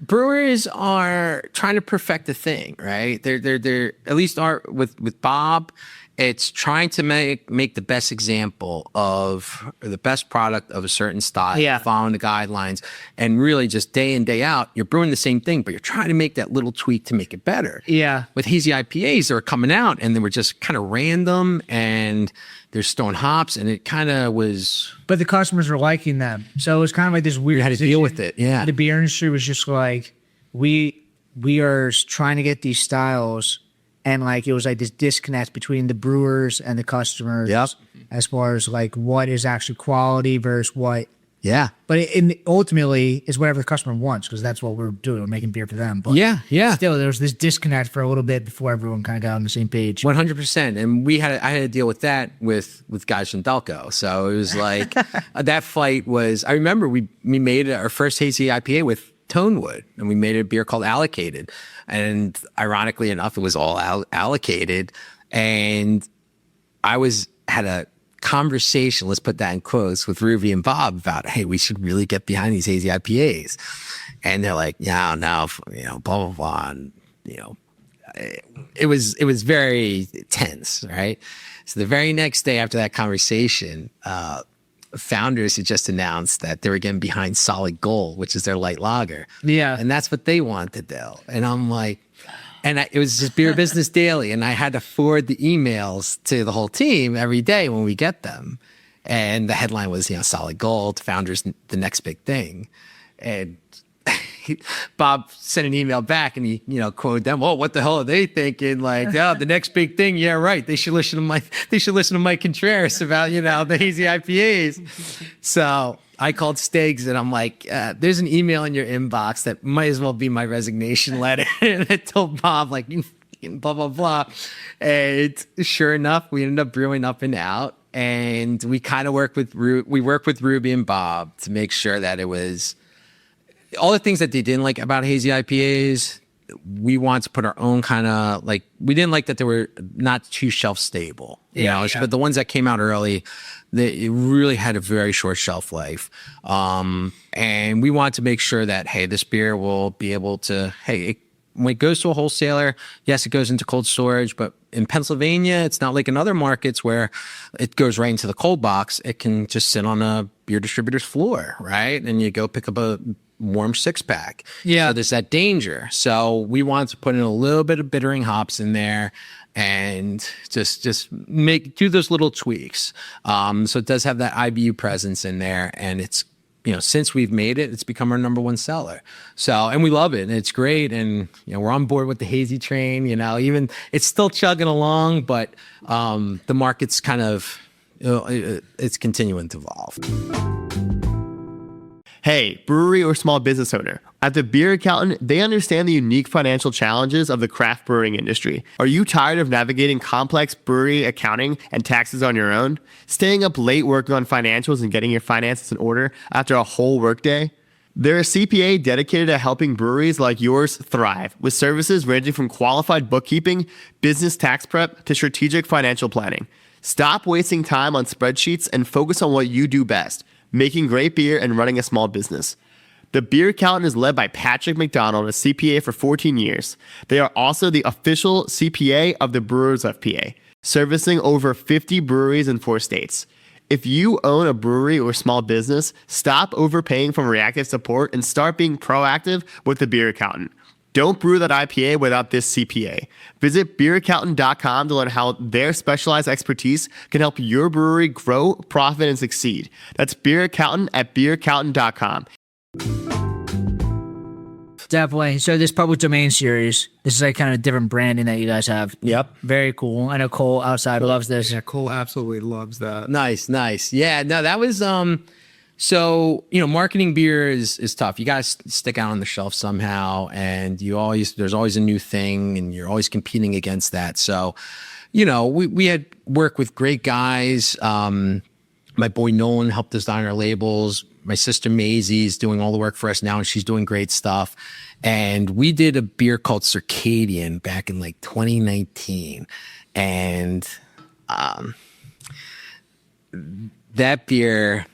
brewers are trying to perfect the thing, right? They're at least are with Bob. It's trying to make the best example of, or the best product of a certain style, Yeah. following the guidelines, and really just day in, day out, you're brewing the same thing, but you're trying to make that little tweak to make it better. Yeah. With hazy IPAs, they were coming out and they were just kind of random, and they're stone hops, and it kind of was. But the customers were liking them, so it was kind of like this weird. You had to deal with it, yeah. The beer industry was just like, we are trying to get these styles, and like it was like this disconnect between the brewers and the customers. Yep. As far as like what is actually quality versus what. Yeah. But ultimately, is whatever the customer wants, because that's what we're doing. We're making beer for them. But Yeah. still, there was this disconnect for a little bit before everyone kind of got on the same page. 100%. And I had to deal with that with guys from Delco. So it was like that fight was, I remember we made our first hazy IPA with Tonewood, and we made a beer called Allocated. And ironically enough, it was all allocated. And I had a conversation, let's put that in quotes, with Ruby and Bob about, hey, we should really get behind these hazy IPAs. And they're like, yeah, no, you know, blah, blah, blah. And, you know, it was very tense, right? So the very next day after that conversation, Founders had just announced that they were getting behind Solid Gold, which is their light lager. Yeah. And that's what they wanted, though. And I'm like, it was just Beer Business Daily, and I had to forward the emails to the whole team every day when we get them. And the headline was, you know, Solid Gold, Founders, the next big thing. And Bob sent an email back, and he, you know, quoted them. Oh, what the hell are they thinking? Like, oh, the next big thing. Yeah, right. They should listen to Mike Contreras about, you know, the hazy IPAs. So I called Stiggs, and I'm like, there's an email in your inbox that might as well be my resignation letter. And I told Bob, like, blah, blah, blah. And sure enough, we ended up brewing Up and Out. And we kind of worked with Ruby and Bob to make sure that it was all the things that they didn't like about hazy IPAs. We want to put our own kind of, like, we didn't like that they were not too shelf stable, you know. yeah. But the ones that came out early, it really had a very short shelf life. And we want to make sure that, hey, this beer will be able to, when it goes to a wholesaler, yes, it goes into cold storage, but in Pennsylvania, it's not like in other markets where it goes right into the cold box. It can just sit on a beer distributor's floor, right? And you go pick up a warm 6-pack. Yeah. So there's that danger. So we wanted to put in a little bit of bittering hops in there and just do those little tweaks. So it does have that IBU presence in there, and it's, since we've made it, it's become our number one seller. So, and we love it, and it's great. And, we're on board with the hazy train, even it's still chugging along, but the market's kind of, it's continuing to evolve. Hey, brewery or small business owner. At the Beer Accountant, they understand the unique financial challenges of the craft brewing industry. Are you tired of navigating complex brewery accounting and taxes on your own? Staying up late working on financials and getting your finances in order after a whole workday? They're a CPA dedicated to helping breweries like yours thrive, with services ranging from qualified bookkeeping, business tax prep, to strategic financial planning. Stop wasting time on spreadsheets and focus on what you do best: making great beer and running a small business. The Beer Accountant is led by Patrick McDonald, a CPA for 14 years. They are also the official CPA of the Brewers of PA, servicing over 50 breweries in 4 states. If you own a brewery or small business, stop overpaying for reactive support and start being proactive with the Beer Accountant. Don't brew that IPA without this CPA. Visit beeraccountant.com to learn how their specialized expertise can help your brewery grow, profit, and succeed. That's Beer Accountant at beeraccountant.com. Definitely. So this public domain series, this is like kind of different branding that you guys have. Yep. Very cool. I know Cole outside loves this. Yeah, Cole absolutely loves that. Nice. Yeah, no, that was, so, marketing beer is tough. You got to stick out on the shelf somehow, and there's always a new thing, and you're always competing against that. So, we had worked with great guys. My boy Nolan helped design our labels. My sister Maisie's doing all the work for us now, and she's doing great stuff. And we did a beer called Circadian back in like 2019. And that beer,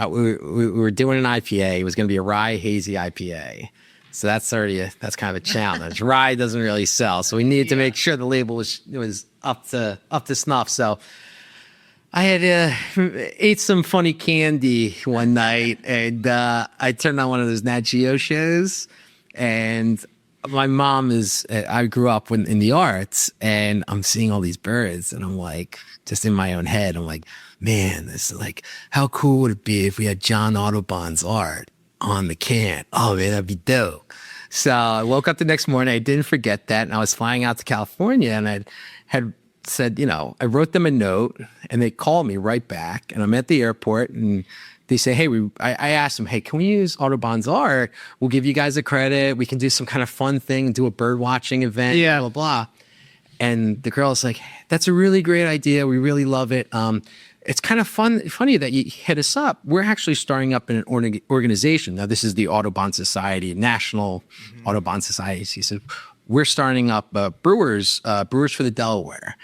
we were doing an IPA. It was going to be a rye hazy IPA. So that's kind of a challenge. Rye doesn't really sell, so we needed to make sure the label was up to snuff. So I had ate some funny candy one night, and I turned on one of those Nat Geo shows, and my mom I grew up in the arts, and I'm seeing all these birds, and I'm like, just in my own head, I'm like, man, this is like, how cool would it be if we had John Audubon's art on the can? Oh man, that'd be dope. So I woke up the next morning, I didn't forget that, and I was flying out to California, and I had said, I wrote them a note, and they called me right back, and I'm at the airport, and they say, hey, I asked them, hey, can we use Audubon's art? We'll give you guys a credit. We can do some kind of fun thing, do a bird watching event, blah, blah, blah. And the girl's like, that's a really great idea. We really love it. It's kind of funny that you hit us up. We're actually starting up in an organization. Now, this is the Audubon Society, National Audubon Society. She said, we're starting up Brewers for the Delaware.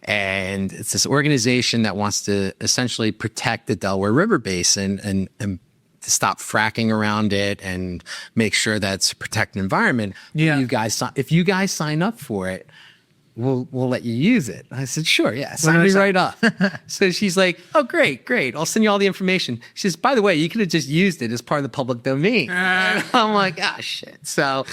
And it's this organization that wants to essentially protect the Delaware River Basin and to stop fracking around it and make sure that's a protected environment. Yeah. If you guys sign up for it, we'll let you use it. I said, sure, yeah, sign me right up. So she's like, oh, great. I'll send you all the information. She says, by the way, you could have just used it as part of the public domain. And I'm like, shit. So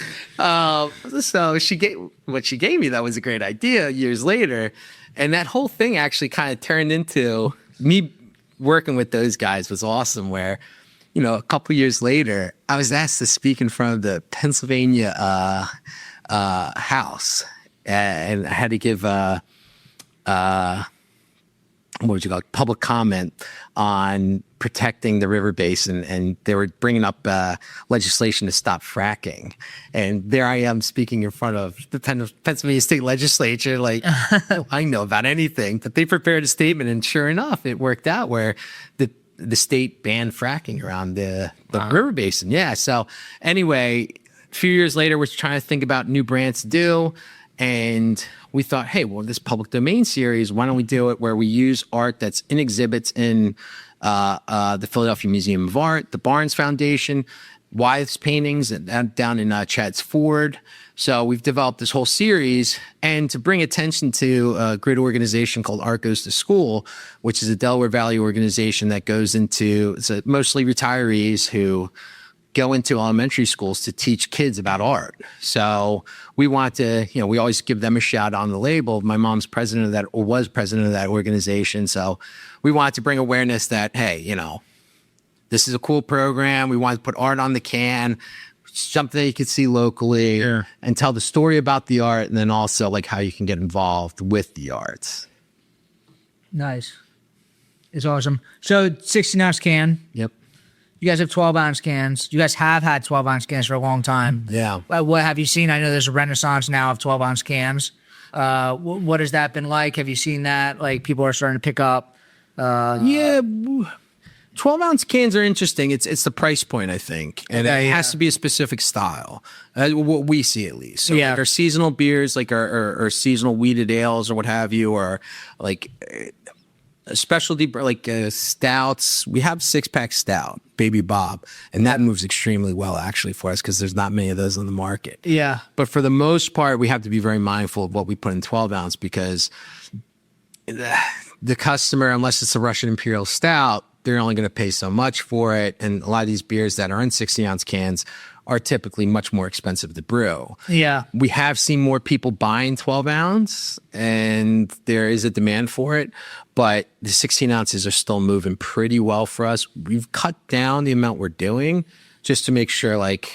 she gave me, that was a great idea years later. And that whole thing actually kind of turned into me working with those guys was awesome, where, a couple years later, I was asked to speak in front of the Pennsylvania House. And I had to give public comment on protecting the river basin, and they were bringing up legislation to stop fracking. And there I am speaking in front of the Pennsylvania State Legislature, like, I know about anything. But they prepared a statement, and sure enough, it worked out where the state banned fracking around the river basin. Yeah. So anyway, a few years later, we're trying to think about new brands to do. And we thought, hey, well, this public domain series, why don't we do it where we use art that's in exhibits in the Philadelphia Museum of Art, the Barnes Foundation, Wyeth's paintings down in Chad's Ford. So we've developed this whole series, and to bring attention to a great organization called Art Goes to School, which is a Delaware Valley organization that goes into mostly retirees who go into elementary schools to teach kids about art. So we want to, we always give them a shout on the label. My mom's president of that, or was president of that organization. So we want to bring awareness that, hey, this is a cool program. We want to put art on the can, something that you could see locally, and tell the story about the art, and then also like how you can get involved with the arts. Nice. It's awesome. So 16-ounce can. Yep. You guys have 12-ounce cans. You guys have had 12-ounce cans for a long time. Yeah. What have you seen? I know there's a renaissance now of 12-ounce cans. What has that been like? Have you seen that? Like, people are starting to pick up. 12-ounce cans are interesting. It's the price point, I think. And it has to be a specific style, what we see at least. So like our seasonal beers, like our seasonal wheated ales or what have you, or like a specialty, like stouts. We have 6-pack stout, Baby Bob, and that moves extremely well actually for us because there's not many of those on the market. Yeah. But for the most part, we have to be very mindful of what we put in 12-ounce because the customer, unless it's a Russian Imperial Stout, they're only going to pay so much for it. And a lot of these beers that are in 60-ounce cans are typically much more expensive to brew. Yeah. We have seen more people buying 12-ounce, and there is a demand for it. But the 16 ounces are still moving pretty well for us. We've cut down the amount we're doing just to make sure, like,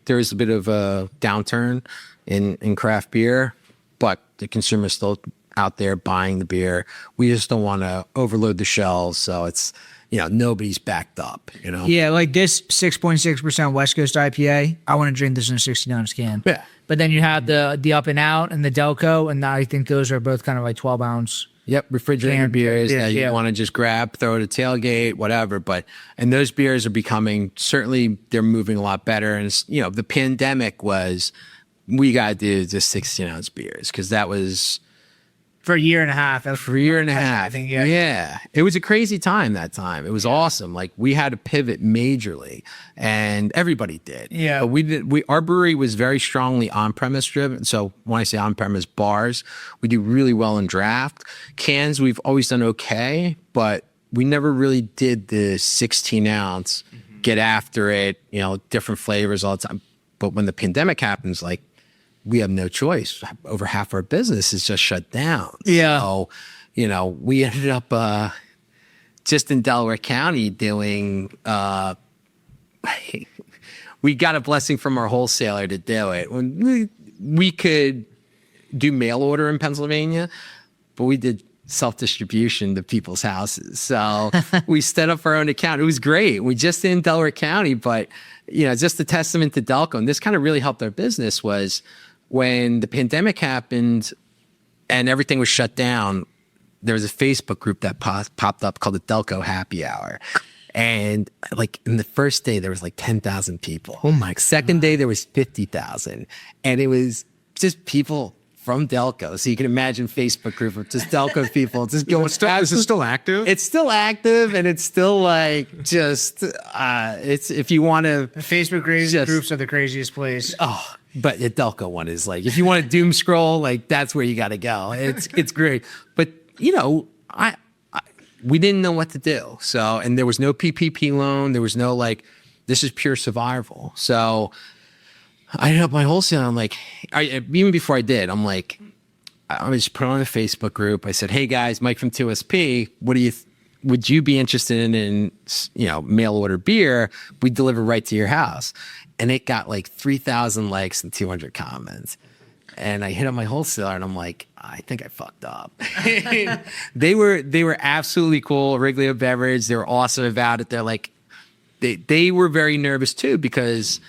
there is a bit of a downturn in craft beer, but the consumer's still out there buying the beer. We just don't want to overload the shelves, so it's nobody's backed up. Yeah, like this 6.6% West Coast IPA. I want to drink this in a 16-ounce can. Yeah. But then you have the Up and Out and the Delco, and I think those are both kind of like 12-ounce. Yep, refrigerated beers that you Yeah. want to just grab, throw at a tailgate, whatever. And those beers are becoming, certainly they're moving a lot better. And the pandemic was, we got to do just 16-ounce beers because that was For a year and a half. for a year and a half. I think, yeah. It was a crazy time that time. It was awesome. Like, we had to pivot majorly, and everybody did. Yeah. But our brewery was very strongly on-premise driven. So when I say on-premise, bars, we do really well in draft. Cans, we've always done okay, but we never really did the 16-ounce, get after it, different flavors all the time. But when the pandemic happens, like, we have no choice. Over half our business is just shut down. Yeah. So, we ended up just in Delaware County doing, we got a blessing from our wholesaler to do it. When we could do mail order in Pennsylvania, but we did self-distribution to people's houses. So we set up our own account. It was great. We just did in Delaware County, but, just a testament to Delco. And this kind of really helped our business was, when the pandemic happened and everything was shut down, there was a Facebook group that popped up called the Delco Happy Hour. And like in the first day, there was like 10,000 people. Oh my! Second day, there was 50,000. And it was just people from Delco. So you can imagine Facebook group of just Delco people just going. Is it still active? It's still active, and it's still like just, it's, if you want to. Facebook groups are the craziest place. Oh, but the Delco one is like, if you want to doom scroll, like that's where you got to go. It's great. But we didn't know what to do. So, and there was no PPP loan. There was no this is pure survival. So I hit up my wholesaler. I'm like, even before I did, I'm like, I just put on a Facebook group. I said, hey guys, Mike from 2SP, would you be interested in mail order beer? We deliver right to your house. And it got like 3,000 likes and 200 comments. And I hit up my wholesaler and I'm like, I think I fucked up. They were absolutely cool. Wrigley Beverage, they were awesome about it. They're like, they were very nervous too because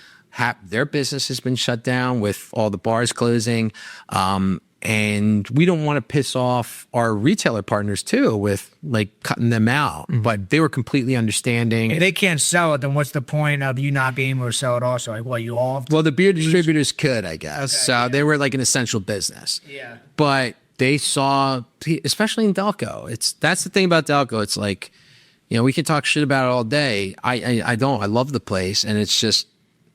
their business has been shut down with all the bars closing. And And we don't want to piss off our retailer partners too with like cutting them out, but they were completely understanding. If they can't sell it, then what's the point of you not being able to sell it also? Like, what, you all have to Well, the beer distributors could, I guess. So they were like an essential business. Yeah. But they saw, especially in Delco, that's the thing about Delco. It's like, you know, we can talk shit about it all day. I don't. I love the place, and it's just,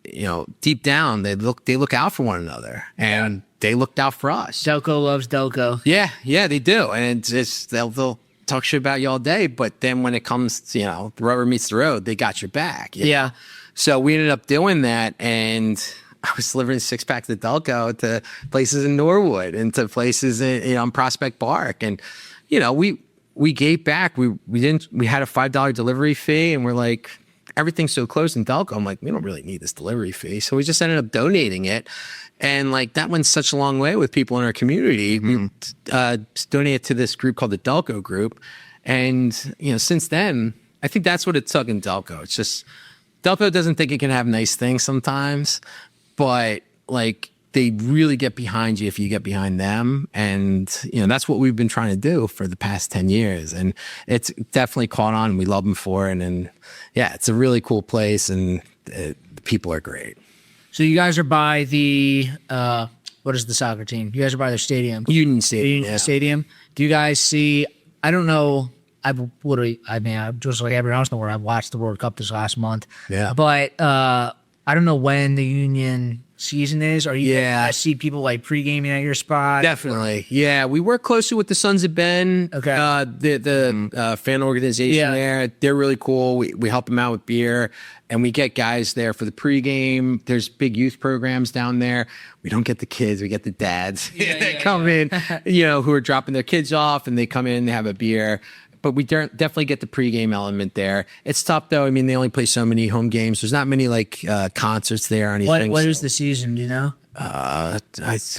you know, deep down they look out for one another, and they looked out for us. Delco loves Delco. Yeah, they do, and it's they'll talk shit about you all day, but then when it comes to, you know, the rubber meets the road, they got your back. You know? Yeah. So we ended up doing that, and I was delivering 6-packs of Delco to places in Norwood and to places in Prospect Park, and you know, we gave back. We had a $5 delivery fee, and we're like, everything's so close in Delco. I'm like, we don't really need this delivery fee. So we just ended up donating it. And like, that went such a long way with people in our community. We donated to this group called the Delco Group. And, you know, since then, I think that's what it took in Delco. It's just, Delco doesn't think it can have nice things sometimes, but like, they really get behind you if you get behind them. And, you know, that's what we've been trying to do for the past 10 years. And it's definitely caught on. We love them for it. And yeah, it's a really cool place, and the people are great. So you guys are by the, what is the soccer team? You guys are by their stadium. Union Stadium. Union Stadium. Do you guys see, I don't know, I'm just like everyone else in the world, I've watched the World Cup this last month. Yeah. But I don't know when the Union season is. Are you? Yeah. I see people like pre-gaming at your spot. Definitely. Yeah. We work closely with the Sons of Ben. Okay. The fan organization there. They're really cool. We help them out with beer, and we get guys there for the pregame. There's big youth programs down there. We don't get the kids. We get the dads that come in, you know, who are dropping their kids off, and they come in and have a beer. But we definitely get the pregame element there. It's tough, though. I mean, they only play so many home games. There's not many like concerts there or anything. What is the season? Do you know? I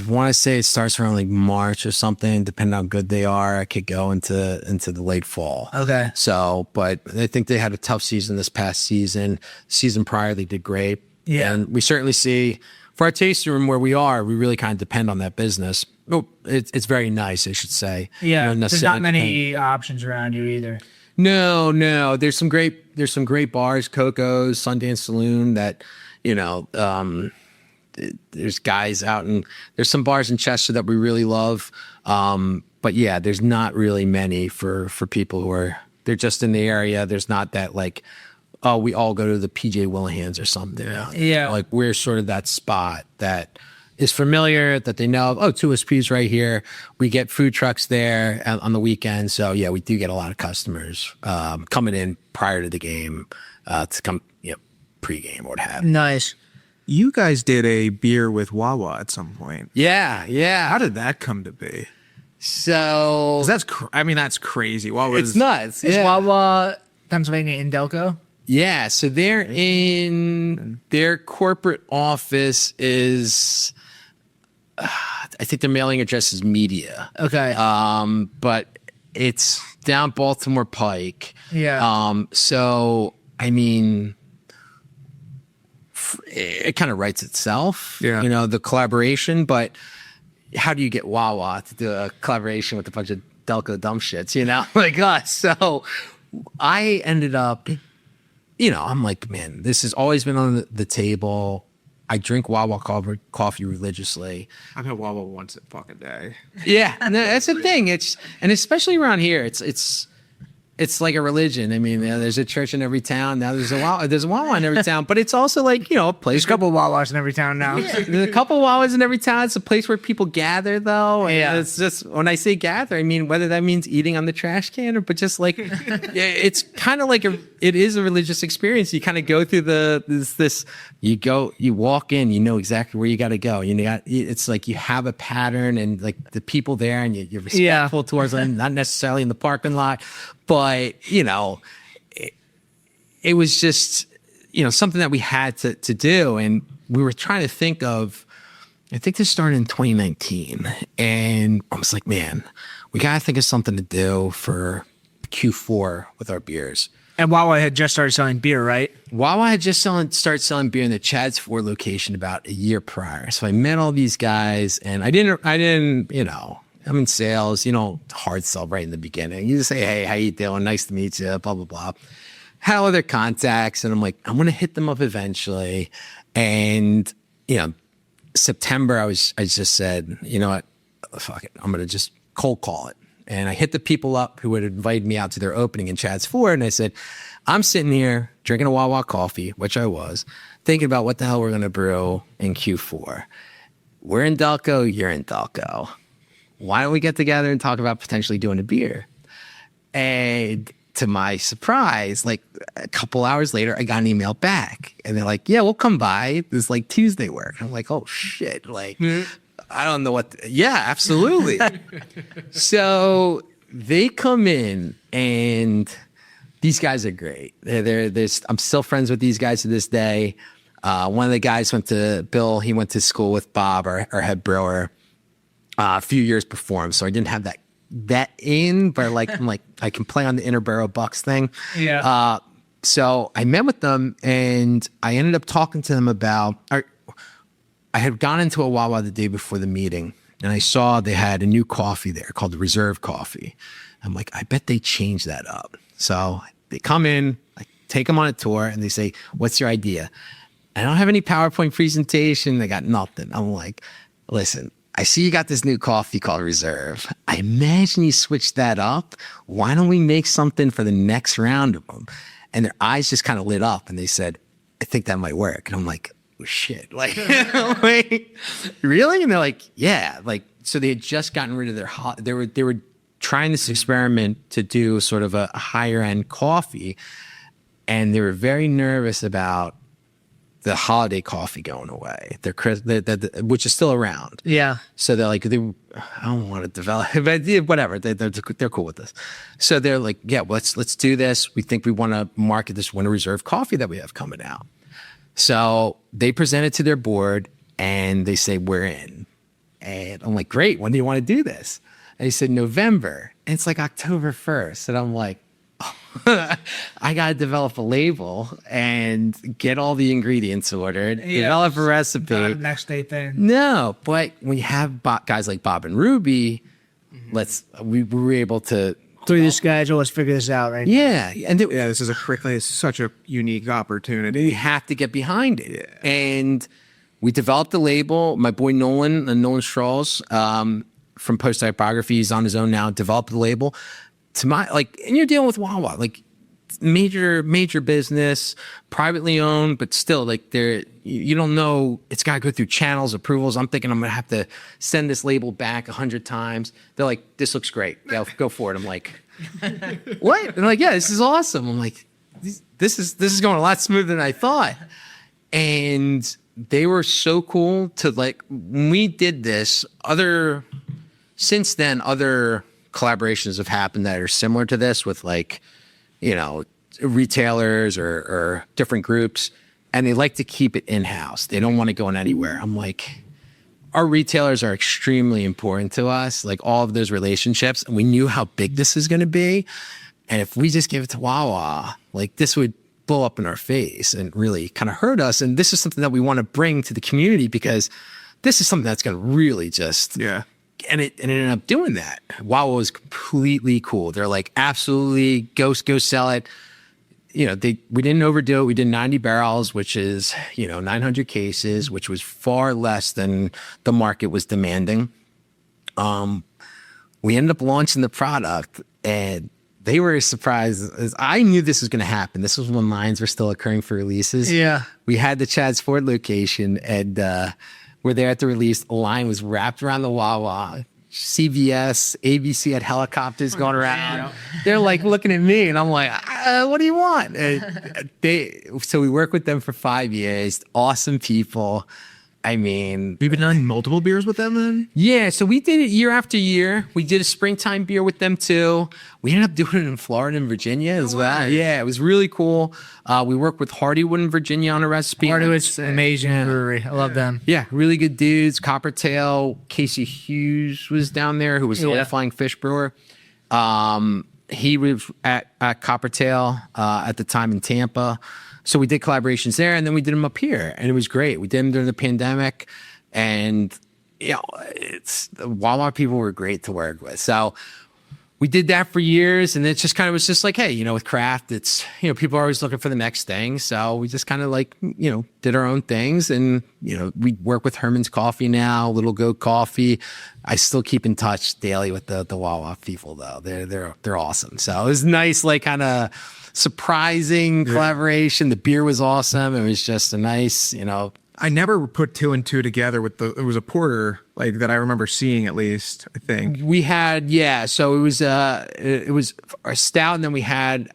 want to say it starts around like March or something. Depending on how good they are, I could go into the late fall. Okay. So, but I think they had a tough season this past season. Season prior, they did great. Yeah. And we certainly see for our tasting room where we are, we really kind of depend on that business. Oh, it's very nice, I should say. Yeah. You know, There's not many options around you either. No. There's some great bars, Coco's, Sundance Saloon that, you know, there's guys out, and there's some bars in Chester that we really love. But yeah, there's not really many for people who are, they're just in the area. There's not that like, oh, we all go to the PJ Willihan's or something. Yeah. Like we're sort of that spot that is familiar, that they know, oh, 2SP's right here. We get food trucks there on the weekend. So yeah, we do get a lot of customers coming in prior to the game to come, you know, pregame or what have you. Nice. You guys did a beer with Wawa at some point. Yeah. How did that come to be? So 'Cause that's crazy. it's nuts. Is Yeah. Wawa, Pennsylvania, in Delco? Yeah, so they're in their corporate office is, I think their mailing address is Media. Okay. But it's down Baltimore Pike. Yeah. So I mean, it kind of writes itself. Yeah. You know, the collaboration, but how do you get Wawa to do a collaboration with a bunch of Delco dumb shits? You know, like us. So I ended up. You know, I'm like, man, this has always been on the table. I drink Wawa coffee religiously. I've had Wawa once a fucking day. Yeah, and that's the thing. And especially around here, it's like a religion. I mean, there's a church in every town. Now there's a Wawa in every town, but it's also like, you know, a place. There's a couple of Wawas in every town now. There's a couple of Wawas in every town. It's a place where people gather, though. And Yeah. it's just, when I say gather, I mean whether that means eating on the trash can but just like, yeah, it's kind of like it is a religious experience. You kind of go through you walk in, you know exactly where you got to go. It's like you have a pattern, and like the people there, and you're respectful towards them, not necessarily in the parking lot. But, you know, it was just, you know, something that we had to do. And we were trying to think of, I think this started in 2019. And I was like, man, we got to think of something to do for Q4 with our beers. And Wawa had just started selling beer, right? Wawa had just started selling beer in the Chad's Ford location about a year prior. So I met all these guys, and I didn't, you know, I'm in sales, you know, hard sell right in the beginning. You just say, hey, how you doing? Nice to meet you, blah, blah, blah. Had all their contacts, and I'm like, I'm going to hit them up eventually. And, you know, September, I just said, you know what, fuck it. I'm going to just cold call it. And I hit the people up who had invited me out to their opening in Chad's Ford. And I said, I'm sitting here drinking a Wawa coffee, which I was, thinking about what the hell we're going to brew in Q4. We're in Delco, you're in Delco. Why don't we get together and talk about potentially doing a beer? And to my surprise, like a couple hours later, I got an email back. And they're like, yeah, we'll come by. This like Tuesday work. I'm like, oh shit. Like, I don't know what. Yeah, absolutely. So they come in, and these guys are great. I'm still friends with these guys to this day. One of the guys went to school with Bob, our head brewer, a few years before him. So I didn't have that in, but I'm like, I can play on the Interborough Bucks thing. Yeah. So I met with them, and I ended up talking to them about. I had gone into a Wawa the day before the meeting, and I saw they had a new coffee there called the Reserve Coffee. I'm like, I bet they changed that up. So they come in, I take them on a tour, and they say, what's your idea? I don't have any PowerPoint presentation. They got nothing. I'm like, listen, I see you got this new coffee called Reserve. I imagine you switched that up. Why don't we make something for the next round of them? And their eyes just kind of lit up, and they said, I think that might work. And I'm like, shit, like, wait, really? And they're like, yeah, like, so they had just gotten rid of they were trying this experiment to do sort of a higher end coffee, and they were very nervous about the holiday coffee going away, which is still around. Yeah. So they're like, I don't want to develop, but whatever. They're cool with this. So they're like, yeah, let's do this. We think we want to market this Winter Reserve coffee that we have coming out. So they present it to their board, and they say, we're in. And I'm like, great. When do you want to do this? And they said, November. And it's like October 1st. And I'm like, oh, I got to develop a label and get all the ingredients ordered, develop a recipe. Not a next day thing. No, but when you have guys like Bob and Ruby, we were able to. Through the schedule, let's figure this out, right? Yeah. And This is it's such a unique opportunity. you have to get behind it. Yeah. And we developed the label. My boy Nolan Strauss from Post Typography, he's on his own now, developed the label. And you're dealing with Wawa, like major business, privately owned, but still, like, you don't know, it's got to go through channels, approvals. I'm thinking I'm going to have to send this label back 100 times. They're like, this looks great. Yeah, go for it. I'm like, what? And they're like, yeah, this is awesome. I'm like, this is going a lot smoother than I thought. And they were so cool to, like, when we did this, since then, other collaborations have happened that are similar to this with, like, you know, retailers or different groups, and they like to keep it in-house. They don't want to go in anywhere. I'm like, our retailers are extremely important to us, like all of those relationships, and we knew how big this is going to be. And if we just give it to Wawa, like, this would blow up in our face and really kind of hurt us. And this is something that we want to bring to the community, because this is something that's going to really just... Yeah. And it ended up doing that. Wawa was completely cool. They're like, absolutely, go sell it. You know, we didn't overdo it. We did 90 barrels, which is, 900 cases, which was far less than the market was demanding. We ended up launching the product, and they were as surprised as I knew this was going to happen. This was when lines were still occurring for releases. Yeah. We had the Chad's Ford location, and we're there at the release. A line was wrapped around the Wawa. CVS, ABC had helicopters going around. Yeah. They're like looking at me, and I'm like, what do you want? So we worked with them for 5 years. Awesome people. I mean, We've been on multiple beers with them then? yeah, so we did it year after year. We did a springtime beer with them too. We ended up doing it in Florida and Virginia as well. Yeah, it was really cool. We worked with Hardywood in Virginia on a recipe. Hardywood's an amazing brewery. I love them. Yeah, really good dudes. Coppertail, Casey Hughes was down there, who was the old Flying Fish brewer. And he was at Coppertail at the time in Tampa. So we did collaborations there, and then we did them up here, and it was great. We did them during the pandemic, and the Wawa people were great to work with. So we did that for years, and it just kind of was just like, hey, with craft, it's, people are always looking for the next thing. So we just kind of like, did our own things, and, we work with Herman's Coffee now, Little Goat Coffee. I still keep in touch daily with the Wawa people though. They're awesome. So it was nice, like kind of surprising collaboration. The beer was awesome. It was just a nice, I never put two and two together with it was a porter like that I remember seeing, at least, I think. We had, so it was a stout, and then we had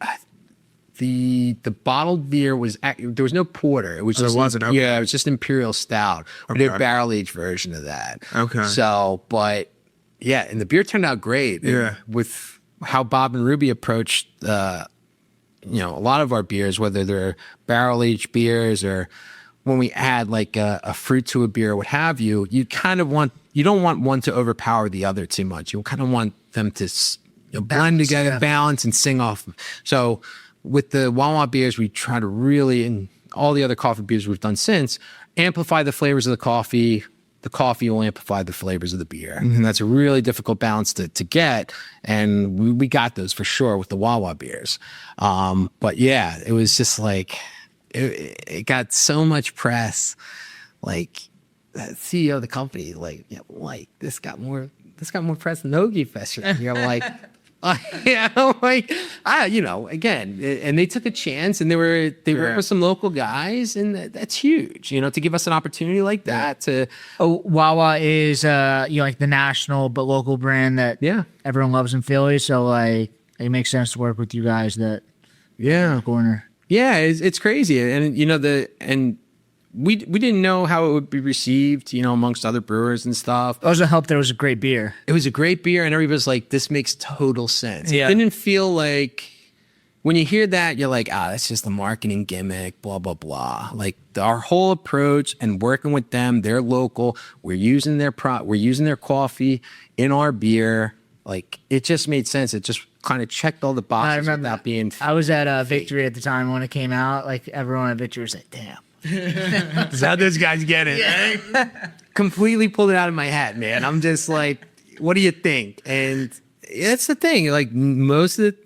the bottled beer there was no porter. It was just, there wasn't, okay. Yeah, it was just imperial stout. We did a barrel aged version of that. Okay. So, but yeah, and the beer turned out great. Yeah. With how Bob and Ruby approached, a lot of our beers, whether they're barrel aged beers or when we add like a fruit to a beer, what have you, you don't want one to overpower the other too much. You kind of want them to blend together, balance, and sing off. So with the Wawa beers, we try to really, and all the other coffee beers we've done since, amplify the flavors of the coffee. The coffee will amplify the flavors of the beer. And that's a really difficult balance to get. And we got those for sure with the Wawa beers. But yeah, it was just like, it got so much press. Like the CEO of the company, like this got more press than Hoagie Fest. You're like, again, and they took a chance, and they worked with some local guys, and that's huge. To give us an opportunity like that to. Wawa is like the national but local brand that everyone loves in Philly. So like it makes sense to work with you guys that corner. Yeah, it's crazy, and we didn't know how it would be received, amongst other brewers and stuff. It also helped that it was a great beer. It was a great beer, and everybody's like, "This makes total sense." Yeah. It didn't feel like when you hear that, you're like, that's just a marketing gimmick, blah blah blah. Like our whole approach and working with them, they're local. We're using their coffee in our beer. Like it just made sense. It just kind of checked all the boxes. I remember without being. I was at Victory at the time when it came out. Like everyone at Victory was like, "Damn, That's how those guys get it." Yeah. Completely pulled it out of my hat, man. I'm just like, what do you think? And that's the thing. Like most of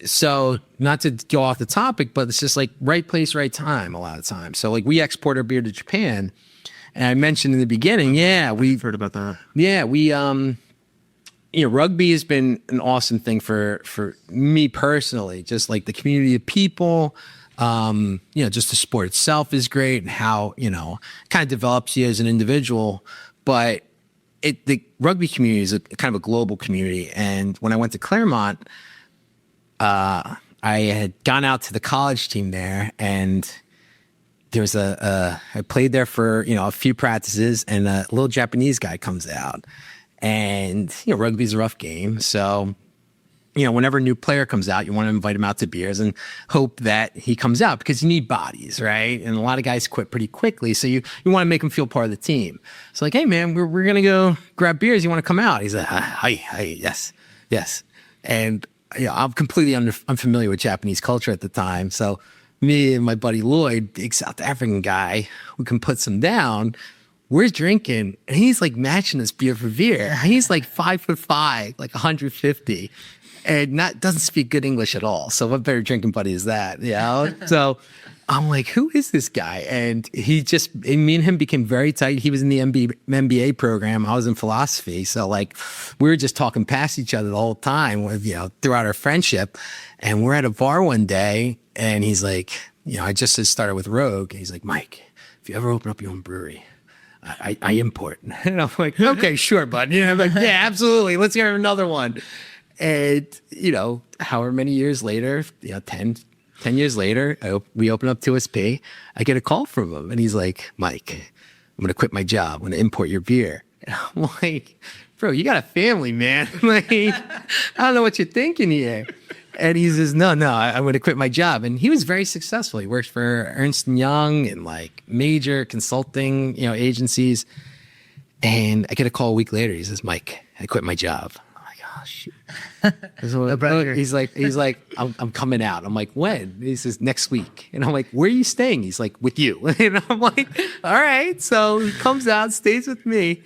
so not to go off the topic, but it's just like right place, right time a lot of times. So like we export our beer to Japan, and I mentioned in the beginning, we've heard about that. Yeah, we rugby has been an awesome thing for me personally. Just like the community of people, just the sport itself is great, and how kind of develops you as an individual. But the rugby community is kind of a global community. And when I went to Claremont, I had gone out to the college team there, and there was I played there for a few practices, and a little Japanese guy comes out. And, rugby's a rough game. So, whenever a new player comes out, you want to invite him out to beers and hope that he comes out, because you need bodies, right? And a lot of guys quit pretty quickly. So you want to make him feel part of the team. It's like, hey, man, we're going to go grab beers. You want to come out? He's like, hi, yes. And I'm completely unfamiliar with Japanese culture at the time. So me and my buddy Lloyd, big South African guy who can put some down, we're drinking, and he's like matching us beer for beer. He's like 5'5", like 150, and doesn't speak good English at all. So what better drinking buddy is that? So I'm like, who is this guy? And me and him became very tight. He was in the MBA program. I was in philosophy. So like we were just talking past each other the whole time throughout our friendship. And we're at a bar one day, and he's like, I just had started with Rogue. And he's like, Mike, if you ever open up your own brewery, I import. And I'm like, okay, sure, bud. I'm like, yeah, absolutely. Let's get another one. And, however many years later, 10 years later, we open up 2SP. I get a call from him, and he's like, Mike, I'm going to quit my job. I'm going to import your beer. And I'm like, bro, you got a family, man. Like, I don't know what you're thinking here. And he says, no, I'm going to quit my job. And he was very successful. He worked for Ernst & Young and like major consulting, agencies. And I get a call a week later. He says, Mike, I quit my job. I'm like, oh shit. He's like, I'm coming out. I'm like, when? He says, next week. And I'm like, where are you staying? He's like, with you. And I'm like, all right. So he comes out, stays with me.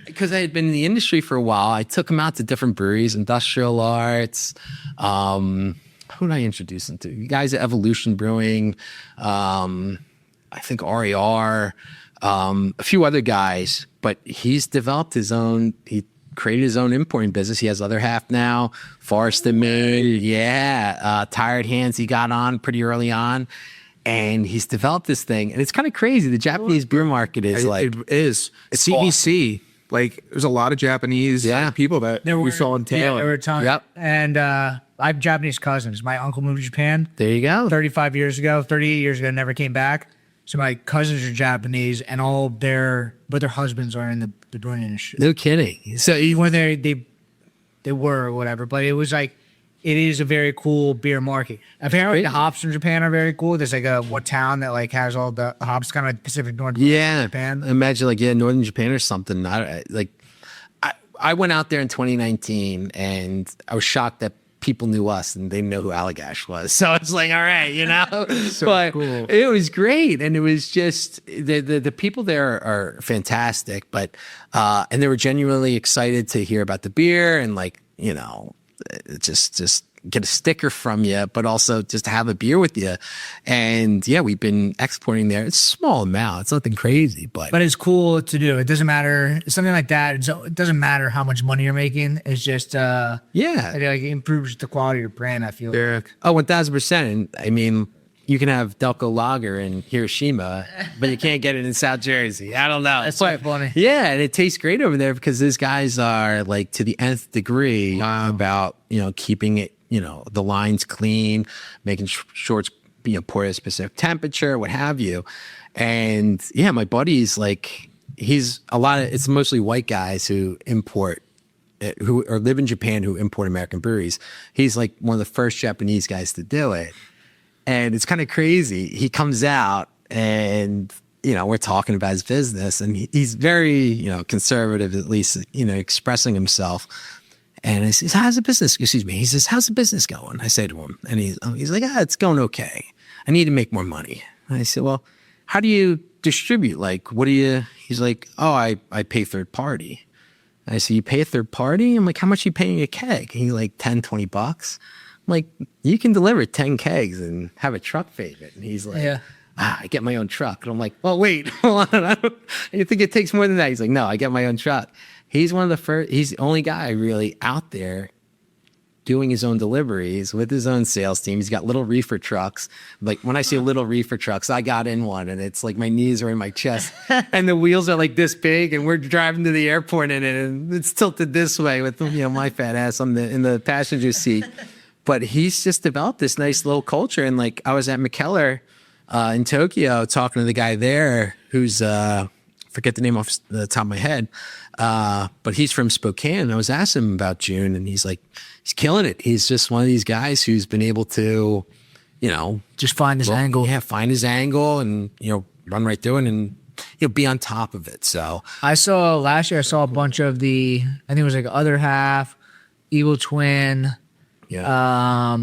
Because I had been in the industry for a while, I took him out to different breweries, Industrial Arts. Who did I introduce him to? You guys at Evolution Brewing, I think RER, a few other guys. But he's developed his own. He created his own importing business. He has other half now. Forest and Moon, Tired Hands. He got on pretty early on. And he's developed this thing, and it's kind of crazy. The Japanese beer market is like it is CBC. Awesome. Like there's a lot of Japanese people that we saw in town. Yeah, there were a ton. Yep. And I have Japanese cousins. My uncle moved to Japan. There you go. 38 years ago, never came back. So my cousins are Japanese, and their husbands are in the brewing industry. No kidding. So when they were or whatever, but it was like. It is a very cool beer market. Apparently, the hops from Japan are very cool. There's like a town that like has all the hops, kind of like Pacific Northwest. Yeah, Japan. Imagine Northern Japan or something. I went out there in 2019, and I was shocked that people knew us and they didn't know who Allagash was. So it's like, all right, So but cool. It was great, and it was just the people there are fantastic. But and they were genuinely excited to hear about the beer and just get a sticker from you, but also just to have a beer with you. And we've been exporting there. It's a small amount. It's nothing crazy, but it's cool to do. It doesn't matter. Something like that. It doesn't matter how much money you're making. It's just, it like improves the quality of your brand, I feel. Yeah. Oh, 1000%. And I mean, you can have Delco Lager in Hiroshima, but you can't get it in South Jersey. I don't know. That's quite funny. Yeah, and it tastes great over there because these guys are like to the nth degree about keeping it the lines clean, making sure it's poured at a specific temperature, what have you. And my buddy's like it's mostly white guys who import. Who live in Japan who import American breweries. He's like one of the first Japanese guys to do it. And it's kind of crazy. He comes out and, we're talking about his business, and he's very, conservative, at least, expressing himself. And he says, how's the business? Excuse me. He says, how's the business going? I say to him, and he's like, it's going okay. I need to make more money. And I said, well, how do you distribute? Like, what do you, he's like, oh, I pay third party. And I said, you pay a third party? I'm like, how much are you paying a keg? And he's like, $10-$20. I'm like, you can deliver 10 kegs and have a truck payment. And he's like, I get my own truck. And I'm like, well, wait, hold on. You think it takes more than that? He's like, no, I get my own truck. He's one of the first, he's the only guy really out there doing his own deliveries with his own sales team. He's got little reefer trucks. Like when I see little reefer trucks, I got in one and it's like my knees are in my chest and the wheels are like this big and we're driving to the airport in it and it's tilted this way with my fat ass in the passenger seat. But he's just developed this nice little culture. And like I was at McKellar in Tokyo talking to the guy there who's forget the name off the top of my head, but he's from Spokane. I was asking him about June, and he's like, he's killing it. He's just one of these guys who's been able to, just find his angle. Yeah, find his angle and run right through it and be on top of it. So last year I saw a bunch of I think it was like Other Half, Evil Twin. Yeah.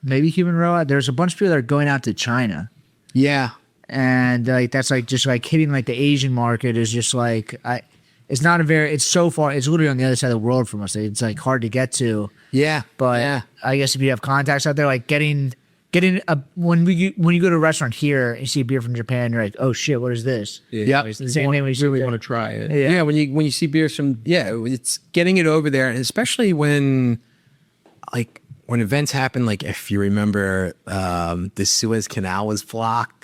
Maybe Human Robot. There's a bunch of people that are going out to China. Yeah. And like that's like just like hitting like the Asian market is just like it's so far, it's literally on the other side of the world from us. It's like hard to get to. Yeah. But I guess if you have contacts out there, like getting when you go to a restaurant here and you see a beer from Japan, you're like, oh shit, what is this? Yeah. It's the same thing when you really want to try it. Yeah. When you see beers from, it's getting it over there. And especially when events happen, like if you remember, the Suez Canal was blocked.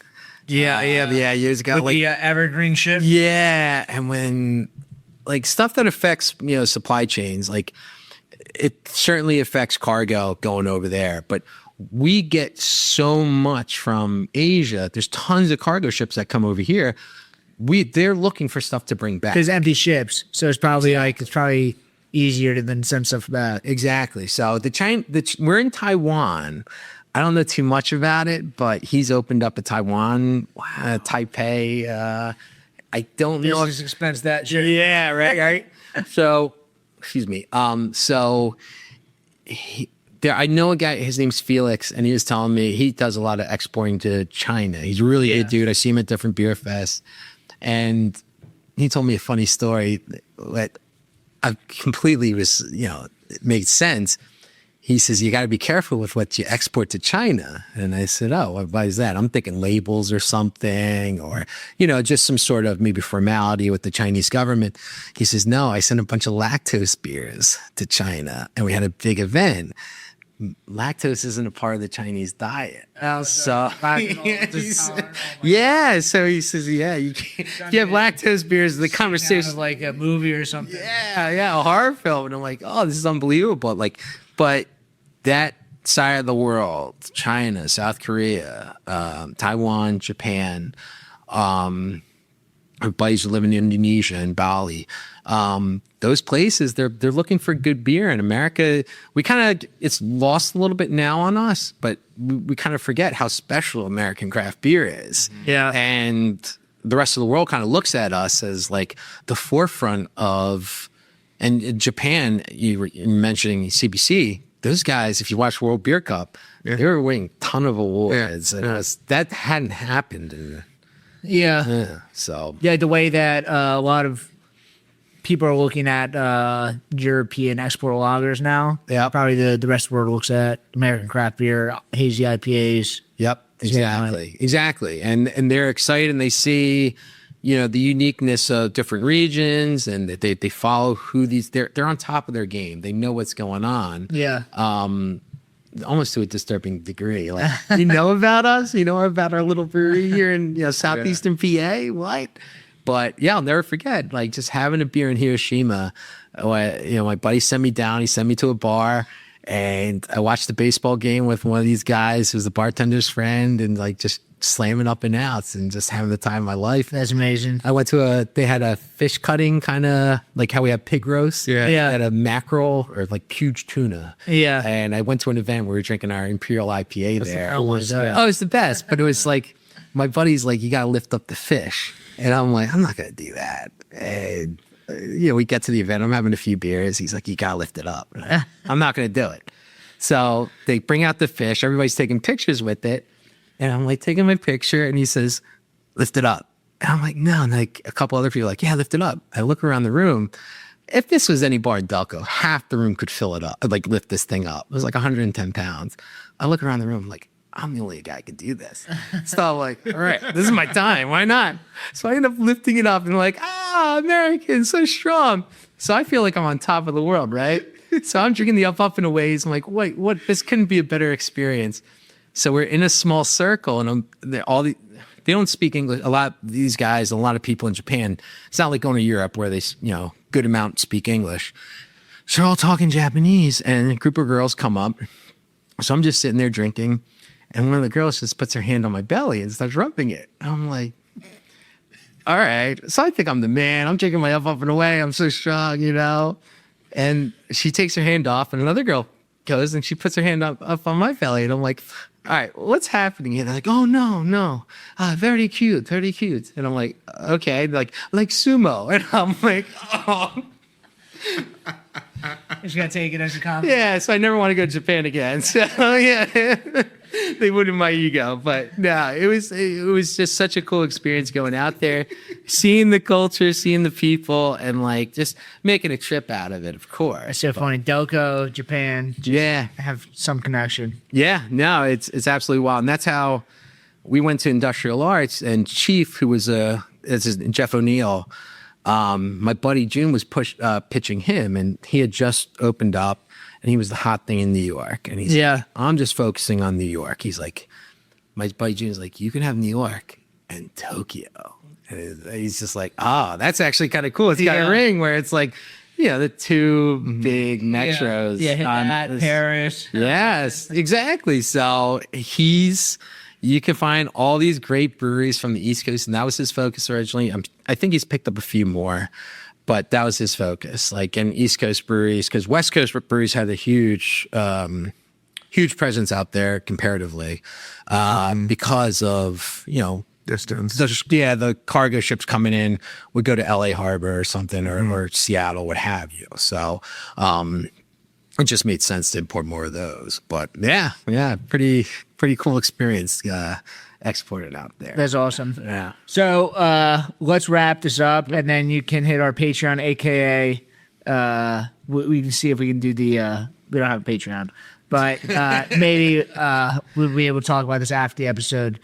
Years ago. With the Evergreen ship. Yeah. And when like stuff that affects, supply chains, like it certainly affects cargo going over there, but we get so much from Asia. There's tons of cargo ships that come over here. They're looking for stuff to bring back. There's empty ships. So it's probably easier than send stuff back. Exactly. So we're in Taiwan. I don't know too much about it, but he's opened up a Taiwan, Taipei. I don't know. Business expense that shit. Yeah, right. So excuse me. So I know a guy, his name's Felix, and he was telling me he does a lot of exporting to China. He's really a dude. I see him at different beer fests. And he told me a funny story that I completely was, it made sense. He says, you got to be careful with what you export to China. And I said, oh, why is that? I'm thinking labels or something, or, just some sort of maybe formality with the Chinese government. He says, no, I sent a bunch of lactose beers to China and we had a big event. Lactose isn't a part of the Chinese diet. So yeah, so he says, yeah, you have lactose beers. The conversation like a movie or something. Yeah, a horror film. And I'm like, oh, this is unbelievable. But that side of the world, China, South Korea, Taiwan, Japan, our buddies who live in Indonesia and Bali, those places, they're looking for good beer. In America, it's lost a little bit now on us, but we kind of forget how special American craft beer is. Yeah. And the rest of the world kind of looks at us as like the forefront of, and in Japan, you were mentioning CBC, those guys, if you watch World Beer Cup, they were winning a ton of awards. And that hadn't happened. So the way that a lot of people are looking at European export lagers now. Yeah. Probably the rest of the world looks at American craft beer, hazy IPAs. Yep. Exactly. And they're excited and they see, the uniqueness of different regions, and that they follow they're on top of their game. They know what's going on. Yeah. Almost to a disturbing degree. Like, you know about us? You know about our little brewery here in southeastern PA? What? But yeah, I'll never forget, like, just having a beer in Hiroshima. My buddy sent me down. He sent me to a bar, and I watched the baseball game with one of these guys who's the bartender's friend, and like just slamming up and outs and just having the time of my life. That's amazing. I went they had a fish cutting, kind of like how we have pig roast. Yeah. They had a mackerel or like huge tuna. Yeah. And I went to an event where we were drinking our Imperial IPA there. It was the best. But it was like, my buddy's like, you got to lift up the fish. And I'm like, I'm not going to do that. And, we get to the event. I'm having a few beers. He's like, you got to lift it up. I'm not going to do it. So they bring out the fish. Everybody's taking pictures with it. And I'm like taking my picture, and he says, lift it up. And I'm like, no. And like a couple other people are like, yeah, lift it up. I look around the room. If this was any bar in Delco, half the room could fill it up, like lift this thing up. It was like 110 pounds. I look around the room, like, I'm the only guy who could do this. So I'm like, all right, this is my time. Why not? So I end up lifting it up and like, American, so strong. So I feel like I'm on top of the world, right? So I'm drinking the up in a ways. I'm like, wait, what? This couldn't be a better experience. So we're in a small circle, and they don't speak English. A lot of these guys, a lot of people in Japan, it's not like going to Europe where they, good amount speak English. So they're all talking Japanese, and a group of girls come up. So I'm just sitting there drinking, and one of the girls just puts her hand on my belly and starts rubbing it. I'm like, all right. So I think I'm the man. I'm drinking my up and away. I'm so strong, And she takes her hand off, and another girl goes and she puts her hand up on my belly, and I'm like, all right, what's happening? And they're like, oh, no. Very cute, very cute. And I'm like, okay, like sumo. And I'm like, oh. Just gotta take it as a compliment. Yeah, so I never want to go to Japan again. So yeah, they wounded my ego. But no, it was just such a cool experience going out there, seeing the culture, seeing the people, and like just making a trip out of it, of course. It's so funny. Delco, Japan. Yeah. Have some connection. Yeah, no, it's absolutely wild. And that's how we went to Industrial Arts, and Chief, who was Jeff O'Neill, my buddy June was pitching him, and he had just opened up, and he was the hot thing in New York. And he's like, I'm just focusing on New York. He's like, my buddy June's like, you can have New York and Tokyo. And he's just like, that's actually kind of cool. It's got a ring where it's like, the two big metros. Paris. Yes, exactly. So you can find all these great breweries from the East Coast, and that was his focus originally. I think he's picked up a few more, but that was his focus. Like in East Coast breweries, because West Coast breweries had a huge presence out there comparatively, because of distance. The cargo ships coming in would go to LA Harbor or something, or Seattle, what have you. So it just made sense to import more of those. But yeah, pretty cool experience exported out there. That's awesome. Yeah. So let's wrap this up, and then you can hit our Patreon, aka we can see if we can do the. We don't have a Patreon, but maybe we'll be able to talk about this after the episode,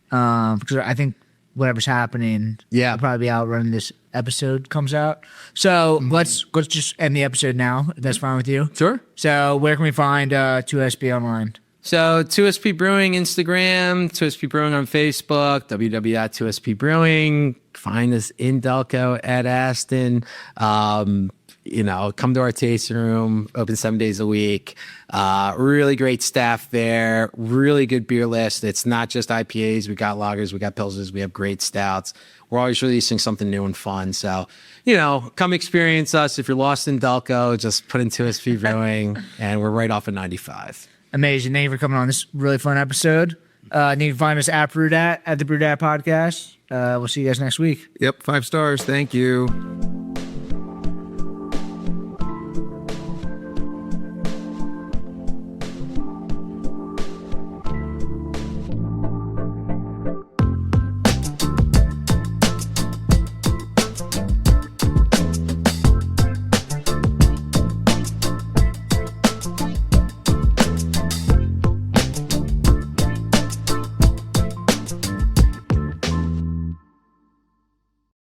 because I think whatever's happening, will probably be out when this episode comes out. So let's just end the episode now, if that's fine with you. Sure. So where can we find 2SP online? So 2SP Brewing Instagram, 2SP Brewing on Facebook, www.2SP Brewing. Find us in Delco at Aston. Come to our tasting room, open 7 days a week. Really great staff there. Really good beer list. It's not just IPAs. We got lagers, we got pilsners, we have great stouts. We're always releasing something new and fun. So, come experience us. If you're lost in Delco, just put in 2SP Brewing, and we're right off of 95. Amazing. Thank you for coming on this really fun episode. You can find us at Brewdat, at the Brewdat Podcast. We'll see you guys next week. Yep, 5 stars. Thank you.